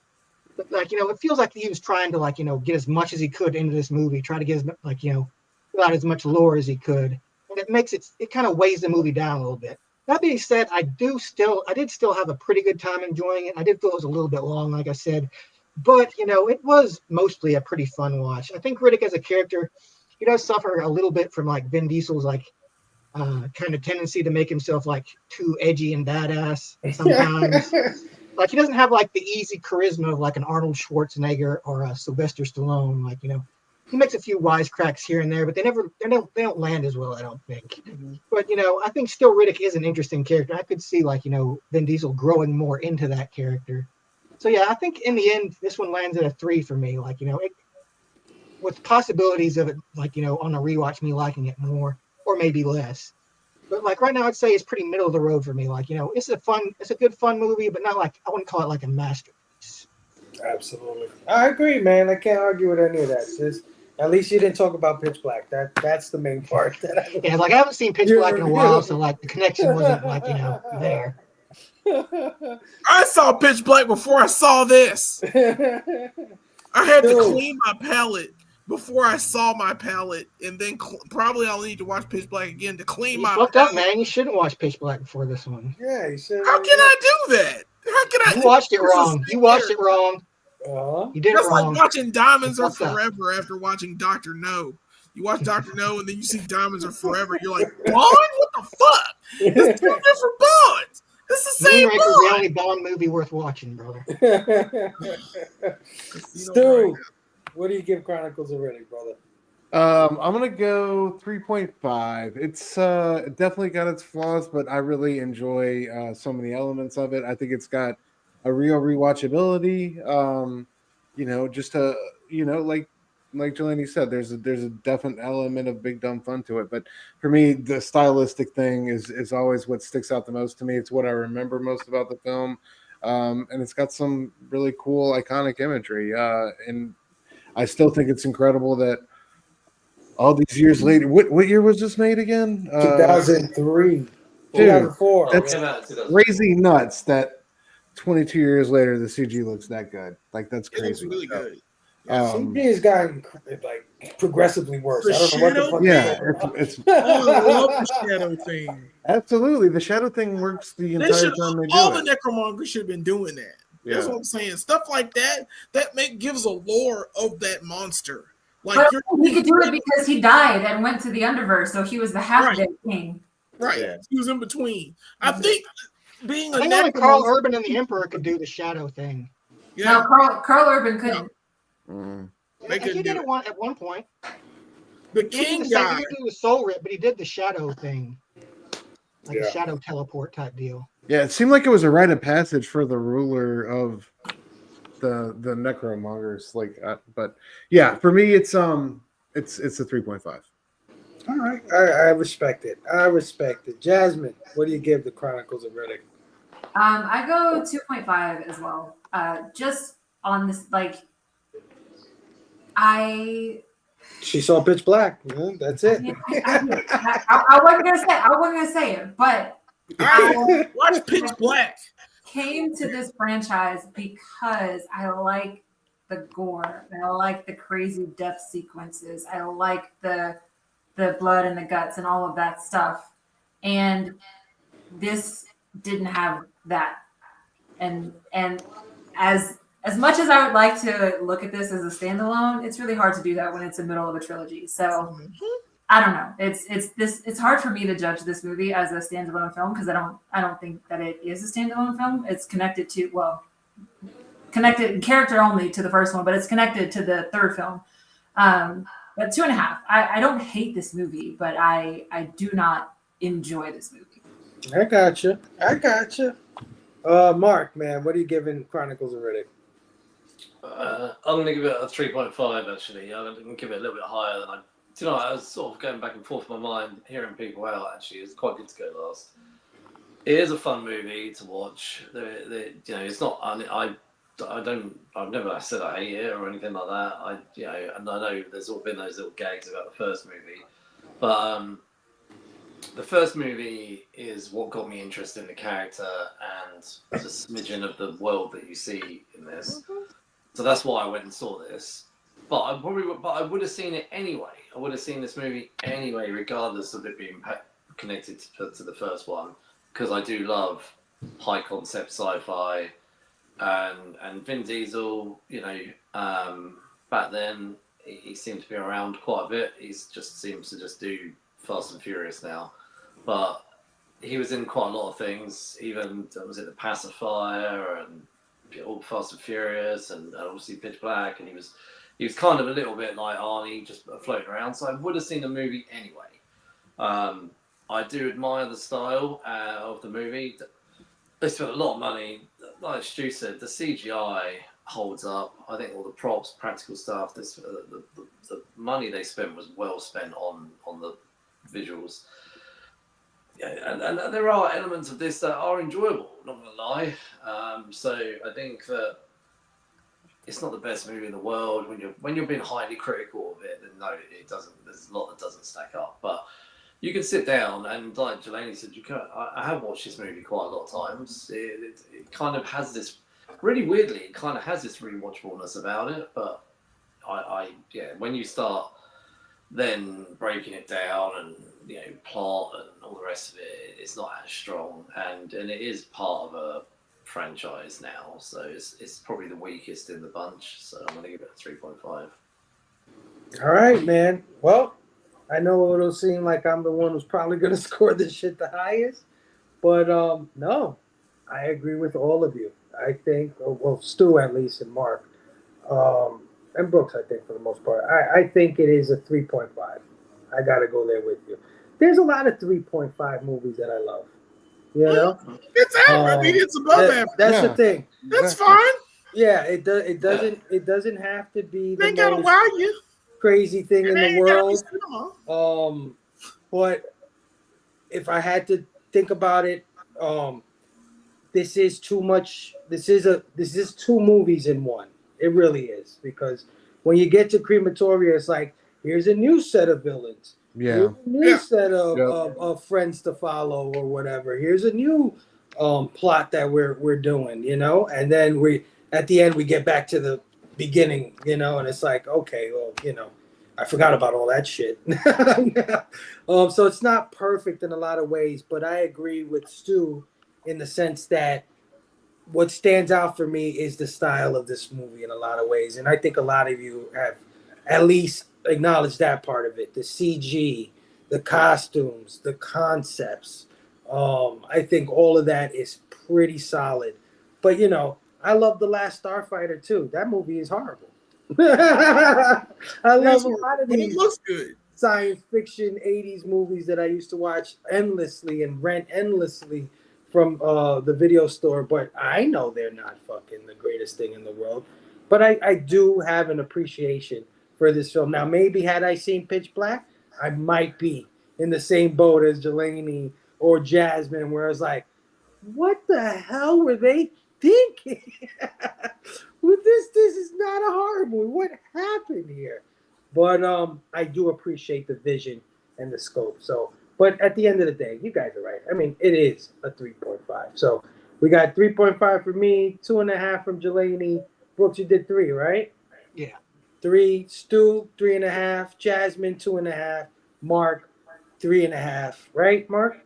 But like, you know, it feels like he was trying to like, you know, get as much as he could into this movie, try to get as like, you know, fill out as much lore as he could. And it makes it kind of weighs the movie down a little bit. That being said, I did still have a pretty good time enjoying it. I did feel it was a little bit long, like I said. But, you know, it was mostly a pretty fun watch. I think Riddick as a character, he does suffer a little bit from like Vin Diesel's like kind of tendency to make himself like too edgy and badass sometimes. Like he doesn't have like the easy charisma of like an Arnold Schwarzenegger or a Sylvester Stallone. Like, you know, he makes a few wisecracks here and there, but they don't land as well, I don't think. But, you know, I think still Riddick is an interesting character. I could see like, you know, Vin Diesel growing more into that character. So yeah, I think in the end this one lands at a 3 for me. Like, you know, with possibilities of it, like, you know, on a rewatch me liking it more or maybe less. But like right now, I'd say it's pretty middle of the road for me. Like, you know, it's a good fun movie, but not like, I wouldn't call it like a masterpiece. Absolutely, I agree, man. I can't argue with any of that. At least you didn't talk about Pitch Black. That's the main part. Yeah, like I haven't seen Pitch Black in a while, so like the connection wasn't like, you know, there. I saw Pitch Black before I saw this. I had to clean my palate before I saw my palate, and then probably I'll need to watch Pitch Black again to clean my fucked palate. up, man. You shouldn't watch Pitch Black before this one. Yeah, you should. How can I do that? How can I? You watched it wrong. You watched it wrong. You did it That's wrong. like watching Diamonds Are Fucked up. Forever after watching Dr. No. You watch Dr. No, and then you see Diamonds Are Forever. You're like, Bond? What the fuck? It's 2 different Bonds. It's the same Moonraker's Bond. the only Bond movie worth watching, brother. Stu, what do you give Chronicles of Riddick, brother? I'm gonna go 3.5. It's definitely got its flaws, but I really enjoy so many elements of it. I think it's got a real rewatchability. You know, just like Jelani said, there's a definite element of big dumb fun to it. But for me, the stylistic thing is always what sticks out the most to me. It's what I remember most about the film, and it's got some really cool iconic imagery. And I still think it's incredible that all these years later, what year was this made again? 2003. Dude, 2004. that's crazy nuts that 22 years later the CG looks that good. Like that's It looks crazy. really good. CG has gotten like progressively worse. The I don't know what the fuck. Yeah, it's Oh, I love the shadow thing. absolutely the shadow thing works the entire time they do all it. the necromongers should have been doing that. That's Yeah. what I'm saying. Stuff like that gives a lore of that monster. Like But he could do it because he died and went to the Underverse, so he was the half-dead king. right. Yeah. He was in between. I think being a I think only Carl necromancer. Urban and the Emperor could do the shadow thing. Yeah, No, Carl Urban couldn't. Mm. They And he couldn't did do it at one point. the He king didn't guy. do the soul rip, but he did the shadow thing. Like Yeah. a shadow teleport type deal. Yeah, it seemed like it was a rite of passage for the ruler of the necromongers. But yeah, for me, it's a 3.5. All right, I respect it. I respect it. Jasmine, what do you give the Chronicles of Riddick? I go 2.5 as well. Just on this, like, She saw Pitch Black. Yeah, that's it. I wasn't gonna say it, but I watch Pitch Black. came to this franchise because I like the gore. I like the crazy death sequences. I like the blood and the guts and all of that stuff. And this didn't have that. And as much as I would like to look at this as a standalone, it's really hard to do that when it's in the middle of a trilogy. So I don't know. It's hard for me to judge this movie as a standalone film because I don't think that it is a standalone film. It's connected in character only to the first one, but it's connected to the third film. But 2.5. I don't hate this movie, but I do not enjoy this movie. I got you. Mark, man, what are you giving Chronicles of Riddick? I'm going to give it a 3.5, actually. I'm going to give it a little bit higher than I was sort of going back and forth in my mind, hearing people out, actually. It's quite good to go last. It is a fun movie to watch. It's not, I've never said I hate it or anything like that. And I know there's all been those little gags about the first movie. But the first movie is what got me interested in the character and the smidgen of the world that you see in this. So that's why I went and saw this. But I would have seen it anyway. I would have seen this movie anyway, regardless of it being connected to the first one, because I do love high concept sci-fi, and Vin Diesel. Back then he seemed to be around quite a bit. He just seems to just do Fast and Furious now. but he was in quite a lot of things. Even was it The Pacifier and all Fast and Furious, and obviously Pitch Black, and he was kind of a little bit like Arnie, just floating around. So I would have seen the movie anyway. I do admire the style of the movie. They spent a lot of money. Like Stu said, the CGI holds up. I think all the props, practical stuff, the money they spent was well spent on the visuals. Yeah, and there are elements of this that are enjoyable, not gonna lie. So I think that it's not the best movie in the world. When you're being highly critical of it, then no, it doesn't. There's a lot that doesn't stack up. But you can sit down and, like Jelani said, I have watched this movie quite a lot of times. It kind of has this, really weirdly, it kind of has this rewatchableness about it. But when you start then breaking it down and plot and all the rest of it, it's not as strong, and it is part of a franchise now, so it's probably the weakest in the bunch. So I'm gonna give it a 3.5. All right, man. Well, I know it'll seem like I'm the one who's probably gonna score this shit the highest, but no, I agree with all of you. I think, well, Stu at least, and Mark, and Brooks, I think for the most part, I think it is a 3.5. I gotta go there with you. There's a lot of 3.5 movies that I love. You know, it's average. I mean, it's above average. That's the thing. That's fine. Yeah, it doesn't have to be the they gotta most wow you. crazy thing in the world. But if I had to think about it, this is too much. This is two movies in one. It really is, because when you get to Crematoria, it's like, here's a new set of villains. Yeah. Here's a new set of friends to follow or whatever. Here's a new plot that we're doing, and then at the end we get back to the beginning, and it's like, okay, well, I forgot about all that shit. So it's not perfect in a lot of ways, but I agree with Stu in the sense that what stands out for me is the style of this movie in a lot of ways. And I think a lot of you have at least acknowledged that part of it. The CG, the costumes, the concepts. I think all of that is pretty solid. But, I love The Last Starfighter too. That movie is horrible. I love a lot of these. It looks good. Science fiction 80s movies that I used to watch endlessly and rent endlessly from the video store, but I know they're not fucking the greatest thing in the world. But I do have an appreciation for this film. Now, maybe had I seen Pitch Black, I might be in the same boat as Jelani or Jasmine, where it's like, what the hell were they thinking? With this is not a horror movie. What happened here? But I do appreciate the vision and the scope. So, but at the end of the day, you guys are right. I mean, it is a 3.5. So we got 3.5 for me, 2.5 from Jelani. Brooks, you did 3, right? Yeah. 3. Stu, 3.5. Jasmine, 2.5. Mark, 3.5. Right, Mark?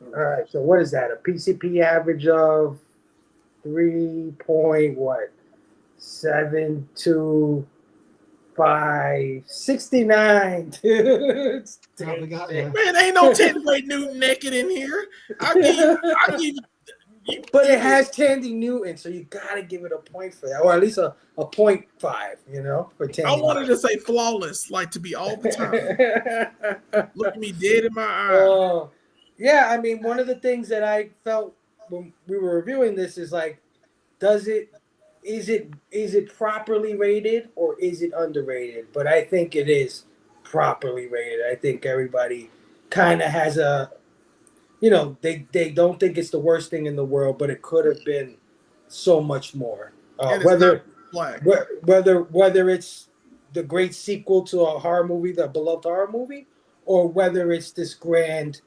All right. So what is that? A PCP average of 3.725, 69, dude. We got, Man, ain't no 10-way Newton naked in here. I give you. But it has Tandy Newton, so you gotta give it a point for that, or at least a 0.5, for Tandy. I wanted to say flawless, like to be all the time. Look me dead in my eye. Yeah, I mean, one of the things that I felt when we were reviewing this is like, is it properly rated or is it underrated? But I think it is properly rated. I think everybody kind of has they don't think it's the worst thing in the world, but it could have been so much more. Whether it's the great sequel to a horror movie, the beloved horror movie, or whether it's this grand,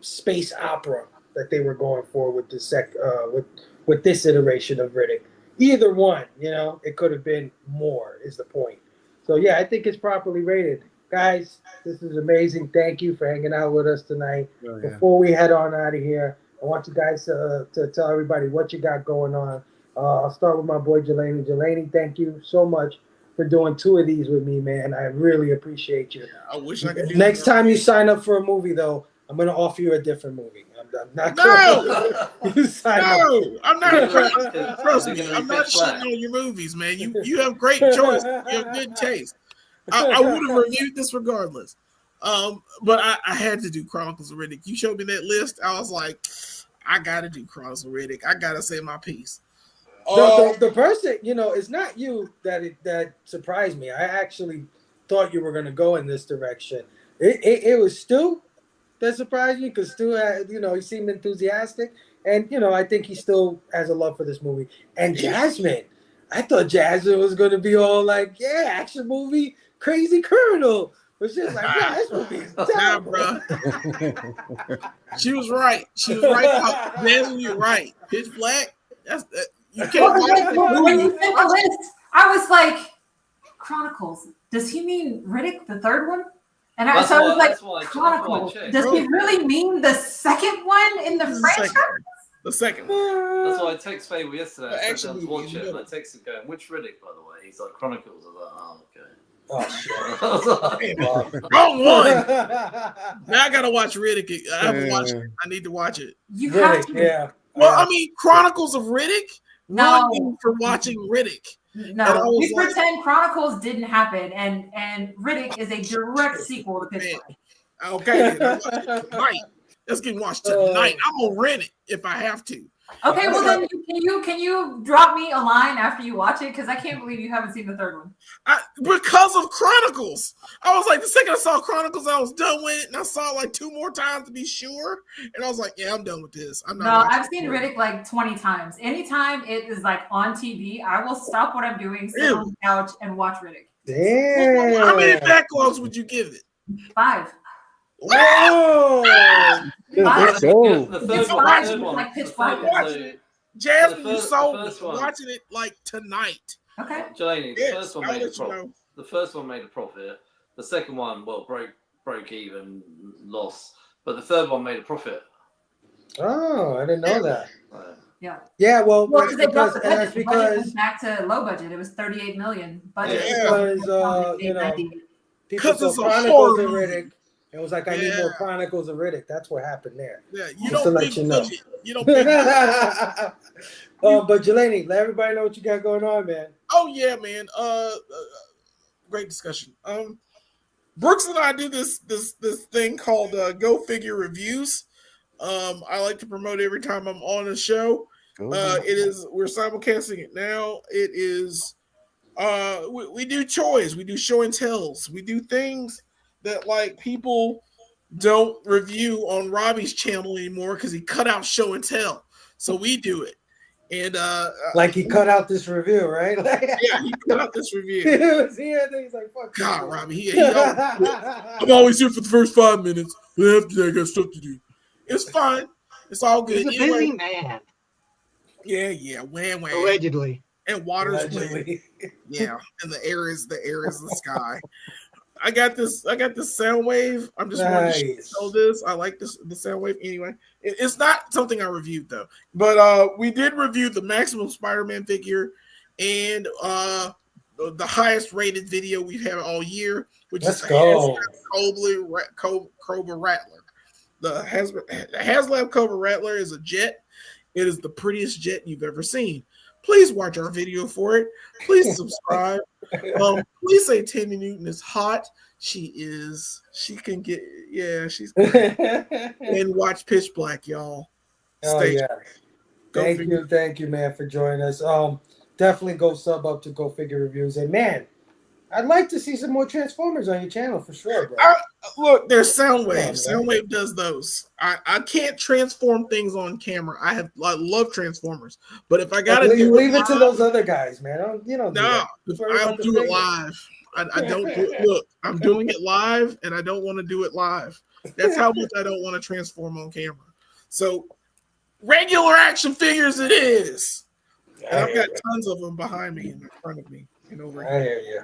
space opera that they were going for with the with this iteration of Riddick. Either one, it could have been more, is the point. So yeah, I think it's properly rated. Guys, this is amazing. Thank you for hanging out with us tonight. Oh, yeah. Before we head on out of here, I want you guys to tell everybody what you got going on. I'll start with my boy Jelani. Jelani, thank you so much for doing 2 of these with me, man. I really appreciate you. I wish I could do Next time you sign up for a movie, though, I'm gonna offer you a different movie. I'm not. No, You sign up. no, I'm not. Trust Is it me, gonna I'm be not Pitch Black? shitting on your movies, man. You have great choice. You have good taste. I would have reviewed this regardless. But I had to do Chronicles of Riddick. You showed me that list. I was like, I gotta do Chronicles of Riddick. I gotta say my piece. The person, it's not you that surprised me. I actually thought you were gonna go in this direction. It was Stu that surprised me because Stu had, he seemed enthusiastic, and I think he still has a love for this movie. And Jasmine, I thought Jasmine was gonna be all like, yeah, action movie, crazy criminal. But she was like, wow, this movie is terrible. Nah, bro. She was right. She was right. Jasmine, you're right. Pitch Black. You can't watch when you sent the list, I was like, Chronicles. Does he mean Riddick, the third one? And I was like, Chronicles. Does he really mean the second one in the franchise? The second one. That's why I text Fable yesterday. I sat down to watch it, and I texted him going, "Which Riddick, by the way?" He's like, "Chronicles." I was like, "Oh, okay." Oh shit! Wrong one. Now I gotta watch Riddick. I haven't watched it. I need to watch it. You have to. Yeah. Well, I mean, Chronicles of Riddick. No. For watching Riddick. No, we pretend Chronicles didn't happen, and Riddick is a direct sequel to Pitch Black. Okay, tonight. Let's get watched tonight. I'm gonna rent it if I have to. Okay, well then, can you drop me a line after you watch it? Because I can't believe you haven't seen the third one. Because of Chronicles, I was like, the second I saw Chronicles, I was done with it, and I saw it like 2 more times to be sure, and I was like, yeah, I'm done with this. I'm not. No, I've seen Riddick like 20 times. Anytime it is like on TV, I will stop what I'm doing, sit on the couch, and watch Riddick. Damn. How many backlogs would you give it? 5. Whoa! Let's go. The third one, like Pitch Black. Jasmine, you sold watching it like tonight. Okay. Janie, the first one made a you profit. know. The first one made a profit. The second one, broke even, lost. But the third one made a profit. Oh, I didn't know that. Yeah. Yeah, well, Well, that's the because budget went back to low budget. It was 38 million budget. Because people saw it's a Chronicles horror of movie. Riddick. It was like, I need more Chronicles of Riddick. That's what happened there. Yeah, you Just don't to big let you know. budget. You don't big budget. But Jelani, let everybody know what you got going on, man. Oh yeah, man. Great discussion. Brooks and I do this thing called Go Figure Reviews. I like to promote every time I'm on a show. We're simulcasting it now. It is we do toys, we do show and tells, we do things that like people don't review on Robbie's channel anymore because he cut out show and tell. So we do it. And like he cut out this review, right? Yeah, he cut out this review. He's like, fuck God, Robbie, I'm always here for the first 5 minutes, but after that I got stuff to do. It's fine. It's all good. He's a busy man. Yeah, wham. Allegedly. And water's wet. Yeah, and the air is the sky. I got this sound wave. I'm just wanting to show this. I like the sound wave anyway. It's not something I reviewed though, but we did review the Maximum Spider-Man figure and the highest rated video we've had all year, which is the Cobra Rattler. The HasLab Cobra Rattler is a jet. It is the prettiest jet you've ever seen. Please watch our video for it. Please subscribe. Please say Tandy Newton is hot. She is. She can get. Yeah, she's. And watch Pitch Black, y'all. Thank you, man, for joining us. Definitely go sub up to Go Figure Reviews, and man, I'd like to see some more Transformers on your channel for sure, bro. Look, there's Soundwave. Soundwave does those. I can't transform things on camera. I love Transformers, but if I gotta leave it to those other guys, man. I'll do it live. I don't do it. Look, I'm doing it live, and I don't want to do it live. That's how much I don't want to transform on camera. So, regular action figures it is. And I've got tons of them behind me and in front of me. I hear you.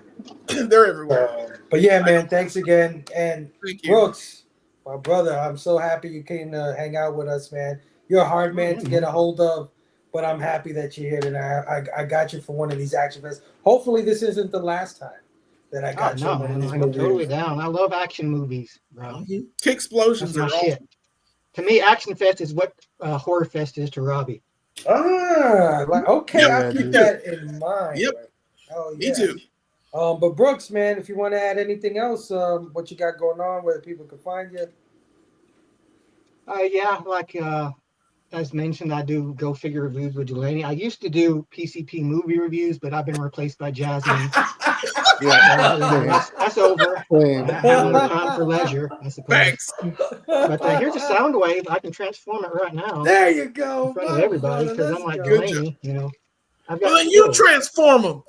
They're everywhere. But yeah, man, thanks again. And Brooks, my brother, I'm so happy you came to hang out with us, man. You're a hard man to get a hold of, but I'm happy that you're here tonight. I got you for one of these action fests. Hopefully this isn't the last time that I got you. No, man, I'm totally down. I love action movies, bro. Kick explosions That's are my shit. To me, Action Fest is what Horror Fest is to Robbie. Okay, Yeah, I'll keep dude. that in mind. Yep. Oh Me yeah. too. But Brooks, man, if you want to add anything else, what you got going on, where people can find you. Yeah, like as mentioned, I do Go Figure reviews with Delaney. I used to do PCP movie reviews, but I've been replaced by Jasmine. That's over. Same. I have more time for leisure, I suppose. Thanks. But here's a sound wave. I can transform it right now There you go, in front of my everybody brother, because let's I'm like go. Delaney. I've Well, got then you skills. transform him.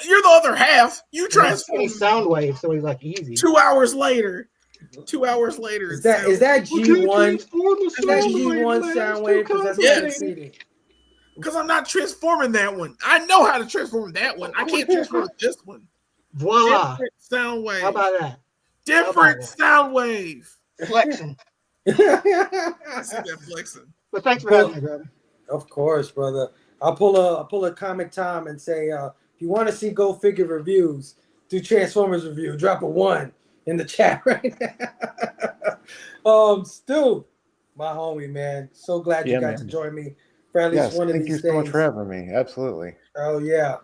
You're the other half. You transform He's him. sound wave, so he's like easy. 2 hours later. 2 hours later. Is that G1? Is that G1 sound wave? Because that's Yeah. kind of cheating. Because I'm not transforming that one. I know how to transform that one. I can't transform this one. Voila. Different sound wave. How about that? Different sound wave. Flexing. I see that flexing. But thanks for having me, brother. Of course, brother. I'll pull a Comic Tom and say, if you want to see Go Figure reviews, do Transformers review. Drop a 1 in the chat right now. Stu, my homie, man. So glad you got to join me for at least one of these things. Thank you so much for having me. Absolutely. Oh yeah.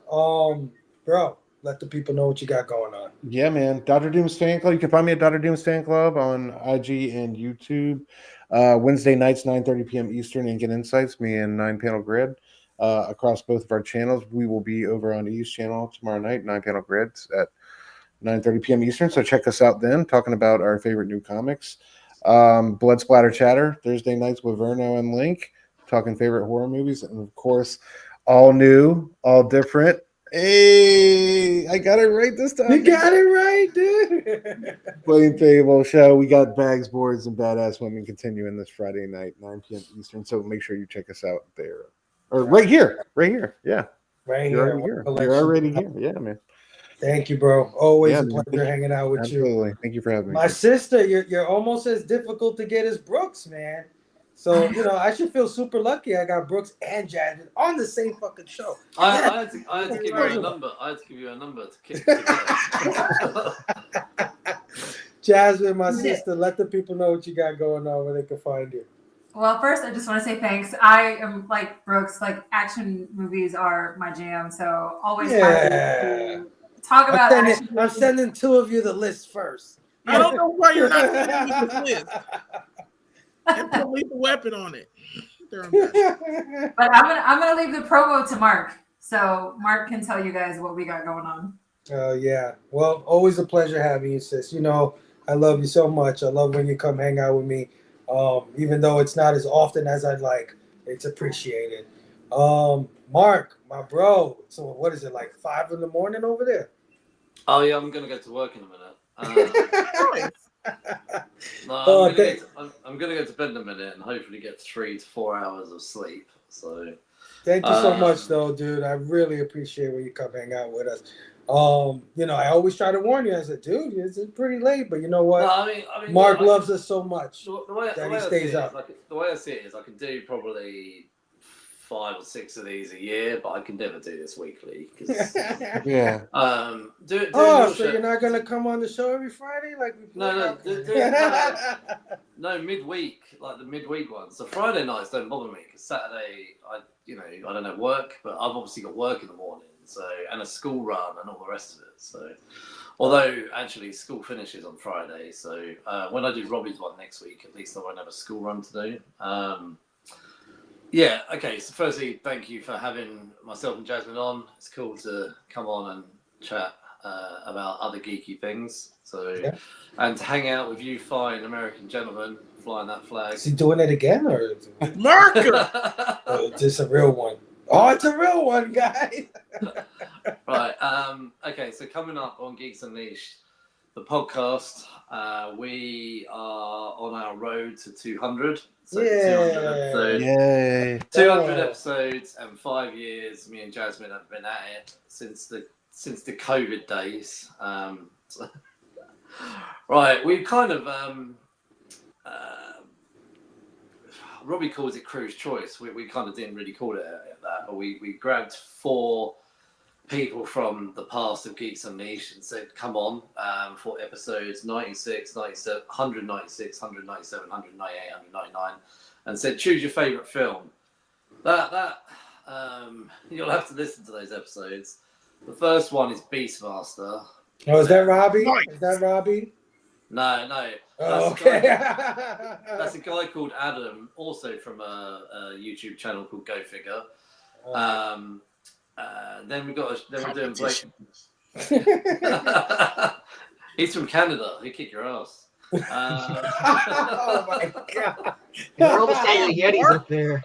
Bro, let the people know what you got going on. Yeah, man. Dr. Doom's Fan Club. You can find me at Dr. Doom's Fan Club on IG and YouTube. Wednesday nights, 9:30 p.m. Eastern, and Get Insights, me and 9-Panel Grid. Across both of our channels. We will be over on E's channel tomorrow night, 9-Panel Grids at 9:30 p.m. Eastern. So check us out then, talking about our favorite new comics. Blood Splatter Chatter, Thursday nights with Verno and Link, talking favorite horror movies. And of course, all new, all different. Hey, I got it right this time. You got it right, dude. Blame Fable show. We got Bags, Boards, and Badass Women continuing this Friday night, 9 p.m. Eastern. So make sure you check us out there. Or right here. Yeah. Right You're here. You're already here. Yeah, man. Thank you, bro. Always a pleasure hanging out with you. Absolutely. Thank you for having me. My sister, you're almost as difficult to get as Brooks, man. So, I should feel super lucky I got Brooks and Jasmine on the same fucking show. I had to give you a number. I had to give you a number to kick. Jasmine, my sister, let the people know what you got going on, where they can find you. Well, first, I just want to say thanks. I am like Brooks, like action movies are my jam. So always happy to talk about action movies. I'm sending 2 of you the list first. I don't know why you're not sending me this list. And put Lethal Weapon on it. But I'm gonna leave the promo to Mark, so Mark can tell you guys what we got going on. Oh yeah. Well, always a pleasure having you, sis. I love you so much. I love when you come hang out with me. Even though it's not as often as I'd like, it's appreciated. Mark, my bro. So what is it, like 5 in the morning over there? Oh yeah, I'm gonna go to work in a minute. No, I'm gonna go to bed in a minute and hopefully get 3 to 4 hours of sleep. So thank you so much, though, dude. I really appreciate when you come hang out with us. I always try to warn you. I said, dude, it's pretty late, but you know what? No, I mean, Mark loves us so much that he stays up. The way I see it is, I can do probably 5 or 6 of these a year, but I can never do this weekly. Yeah. So you're not gonna come on the show every Friday, like we No, midweek, like the midweek ones. So Friday nights don't bother me because Saturday, I don't have work, but I've obviously got work in the morning, and a school run and all the rest of it. So, although actually school finishes on Friday, so when I do Robbie's one next week, at least I won't have a school run to do. Yeah, okay. So firstly, thank you for having myself and Jasmine on. It's cool to come on and chat about other geeky things. And to hang out with you fine American gentlemen flying that flag. Is he doing it again, or Marker? Just a real one? Oh, it's a real one, guys. Right. Okay. So coming up on Geeks Unleashed, the podcast, we are on our road to 200. So 200 episodes. Yay. 200 episodes and 5 years. Me and Jasmine have been at it since the COVID days. Right, we kind of Robbie calls it Crew's Choice. We kind of didn't really call it that, but we grabbed 4 people from the past of Geeks Unleashed and said, come on for episodes 96, 97, 196, 197, 198, 199, and said, choose your favourite film. You'll have to listen to those episodes. The first one is Beastmaster. Oh, is that Robbie? Nice. Is that Robbie? No. Oh, okay. That's a guy called Adam, also from a YouTube channel called Go Figure. Then we're doing Blake. He's from Canada. He'd kick your ass. Oh my god! They're all the same Yetis up there.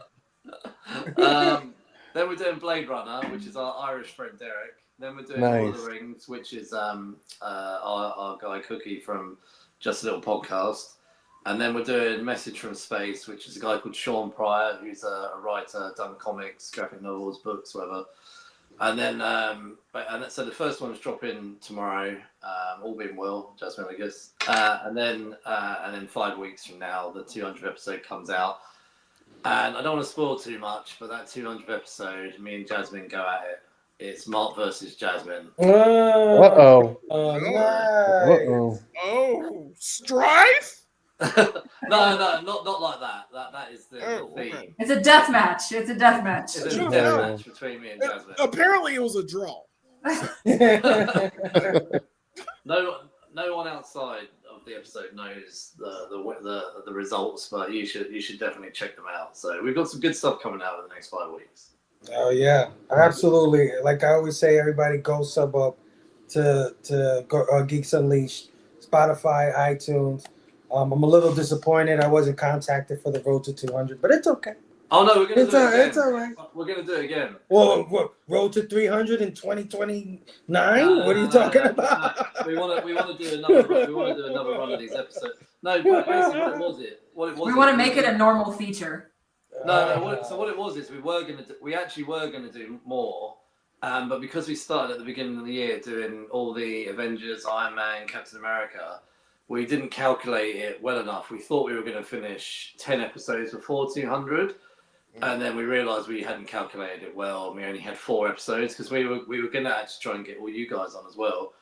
Then we're doing Blade Runner, which is our Irish friend Derek. Then we're doing Lord of the Rings, which is our guy Cookie from Just a Little Podcast. And then we're doing Message from Space, which is a guy called Sean Pryor, who's a writer, done comics, graphic novels, books, whatever. And then, so the first one's dropping tomorrow, all being well, Jasmine, I guess. And then 5 weeks from now, the 200th episode comes out. And I don't want to spoil too much, but that 200th episode, me and Jasmine go at it. It's Mark versus Jasmine. Uh-oh. Oh, nice. Oh, strife? No, not like that. That is the theme. Okay. It's a death match. It's a death match. It's a death match between me and Jasmine. Apparently, it was a draw. No one outside of the episode knows the results, but you should definitely check them out. So we've got some good stuff coming out in the next 5 weeks. Oh yeah, absolutely. Like I always say, everybody go sub up to Geeks Unleashed, Spotify, iTunes. I'm a little disappointed I wasn't contacted for the Road to 200, but it's okay. Oh no, we're gonna do it again. It's all right. We're gonna do it again. Well, what, Road to 300 in 2029? What are you talking about? We want to do another run of these episodes. No, basically, what it was. We want to make it a normal feature. So what it was is we actually were gonna do more, but because we started at the beginning of the year doing all the Avengers, Iron Man, Captain America, we didn't calculate it well enough. We thought we were going to finish 10 episodes before 200, and then we realised we hadn't calculated it well. And we only had 4 episodes because we were going to actually try and get all you guys on as well.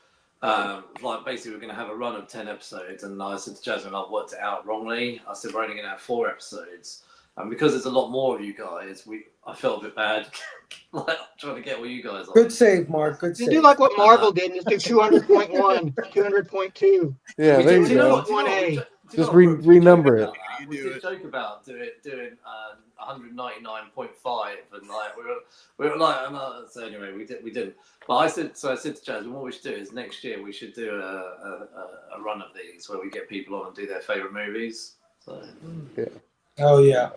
Like basically, we're going to have a run of 10 episodes, and I said to Jasmine, I've worked it out wrongly. I said we're only going to have 4 episodes. And because there's a lot more of you guys, I felt a bit bad, like trying to get all you guys on. Good save, Mark. Good You save. do like what Marvel did and just do 200.1, 200.2 Yeah, there you go. Just renumber it. We did joke about doing 199.5, and like we were like, so anyway, we didn't. But I said to Jasmine, what we should do is next year we should do a run of these where we get people on and do their favorite movies. So yeah. Oh yeah.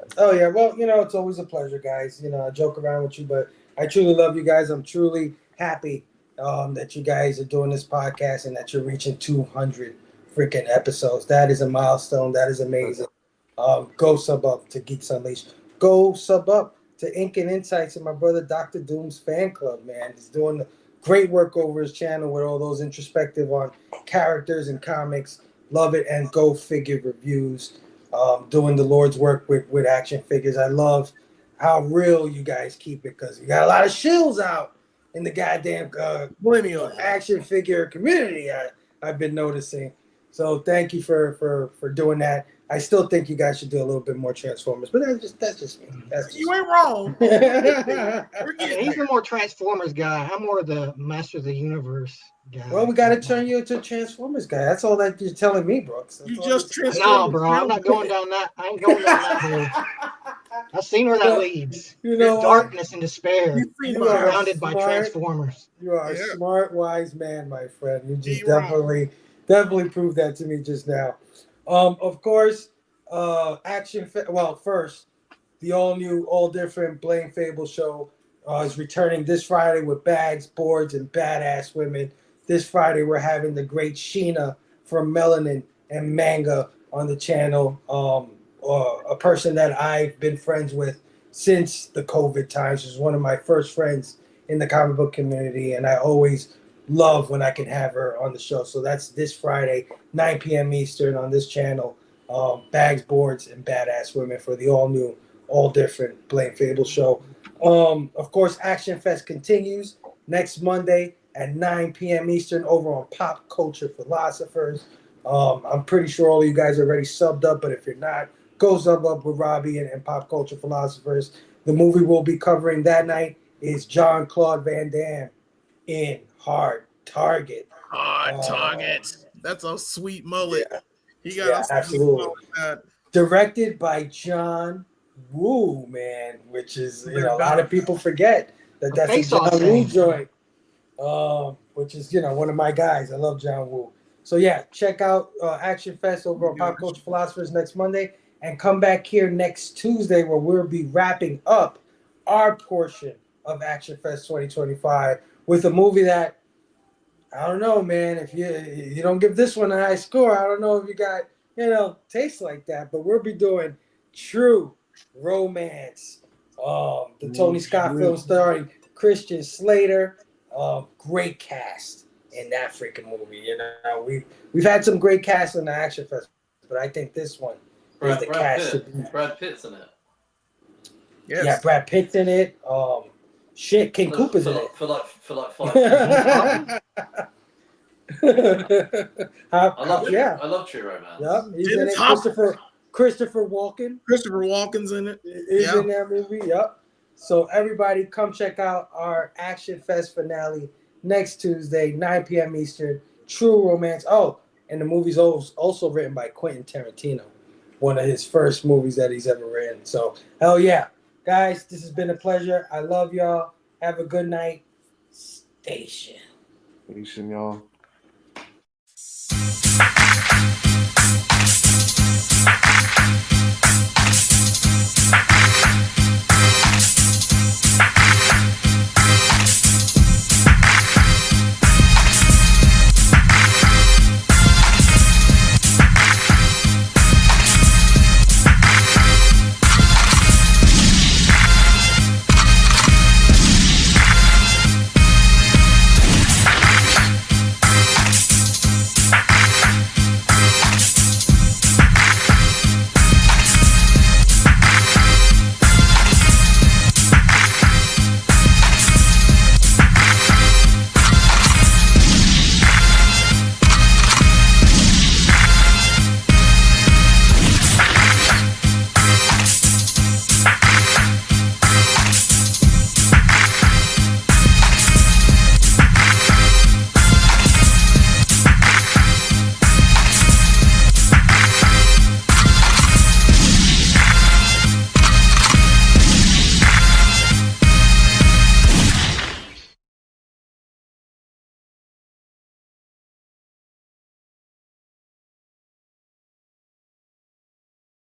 Well, it's always a pleasure, guys. I joke around with you, but I truly love you guys. I'm truly happy that you guys are doing this podcast and that you're reaching 200 freaking episodes. That is a milestone. That is amazing. Go sub up to Geeks Unleashed. Go sub up to Ink and Insights and my brother Dr. Doom's fan club, man. He's doing great work over his channel with all those introspective on characters and comics. Love it. And Go Figure reviews. Doing the Lord's work with action figures. I love how real you guys keep it because you got a lot of shills out in the goddamn action figure community. I've been noticing. So thank you for doing that. I still think you guys should do a little bit more Transformers, but that's just me. You ain't wrong. He's a more Transformers guy. I'm more the Master of the Universe guy. Well, we got to turn you into a Transformers guy. That's all that you're telling me, Brooks. That's You all just that's- No, bro, I'm not going down that. I ain't going down that road. I've seen where that leads. You know There's what? darkness and despair. You see You my- are Surrounded by smart. Transformers. You are Yeah. a smart, wise man, my friend. You just You're definitely proved that to me just now. Of course, first, the all-new, all-different Blame Fable show is returning this Friday with bags, boards, and badass women. This Friday, we're having the great Sheena from Melanin and Manga on the channel, a person that I've been friends with since the COVID times. She's one of my first friends in the comic book community, and I always love when I can have her on the show. So that's this Friday, 9 p.m. Eastern on this channel. Bags, boards, and badass women for the all-new, all-different Blame Fable show. Of course, Actionfest continues next Monday at 9 p.m. Eastern over on Pop Culture Philosophers. I'm pretty sure all of you guys are already subbed up, but if you're not, go sub up with Robbie and Pop Culture Philosophers. The movie we'll be covering that night is Jean-Claude Van Damme in Hard Target. Hard Target. That's a sweet mullet. Yeah, He got a absolutely. mullet. Directed by John Woo, man, which is, a lot of people forget that's a John Woo joint, which is, one of my guys. I love John Woo. So, yeah, check out Action Fest over on Pop Culture Philosophers next Monday, and come back here next Tuesday where we'll be wrapping up our portion of Action Fest 2025 with a movie that, I don't know, man, if you don't give this one a high score, I don't know if you got, taste like that, but we'll be doing True Romance, the Tony Scott film starring Christian Slater. Great cast in that freaking movie. We've had some great casts in the Action Fest, but I think this one is the cast. Brad Pitt's in it. Yes. Yeah, Brad Pitt's in it. King Cooper's in it. For like 5 minutes. I love True Romance. Yep, he's in it. Christopher Walken. Christopher Walken's in it. Is in that movie. Yep. So everybody, come check out our Action Fest finale next Tuesday, 9 p.m. Eastern. True Romance. Oh, and the movie's also written by Quentin Tarantino, one of his first movies that he's ever written. So hell yeah, guys, this has been a pleasure. I love y'all. Have a good night. Station, y'all.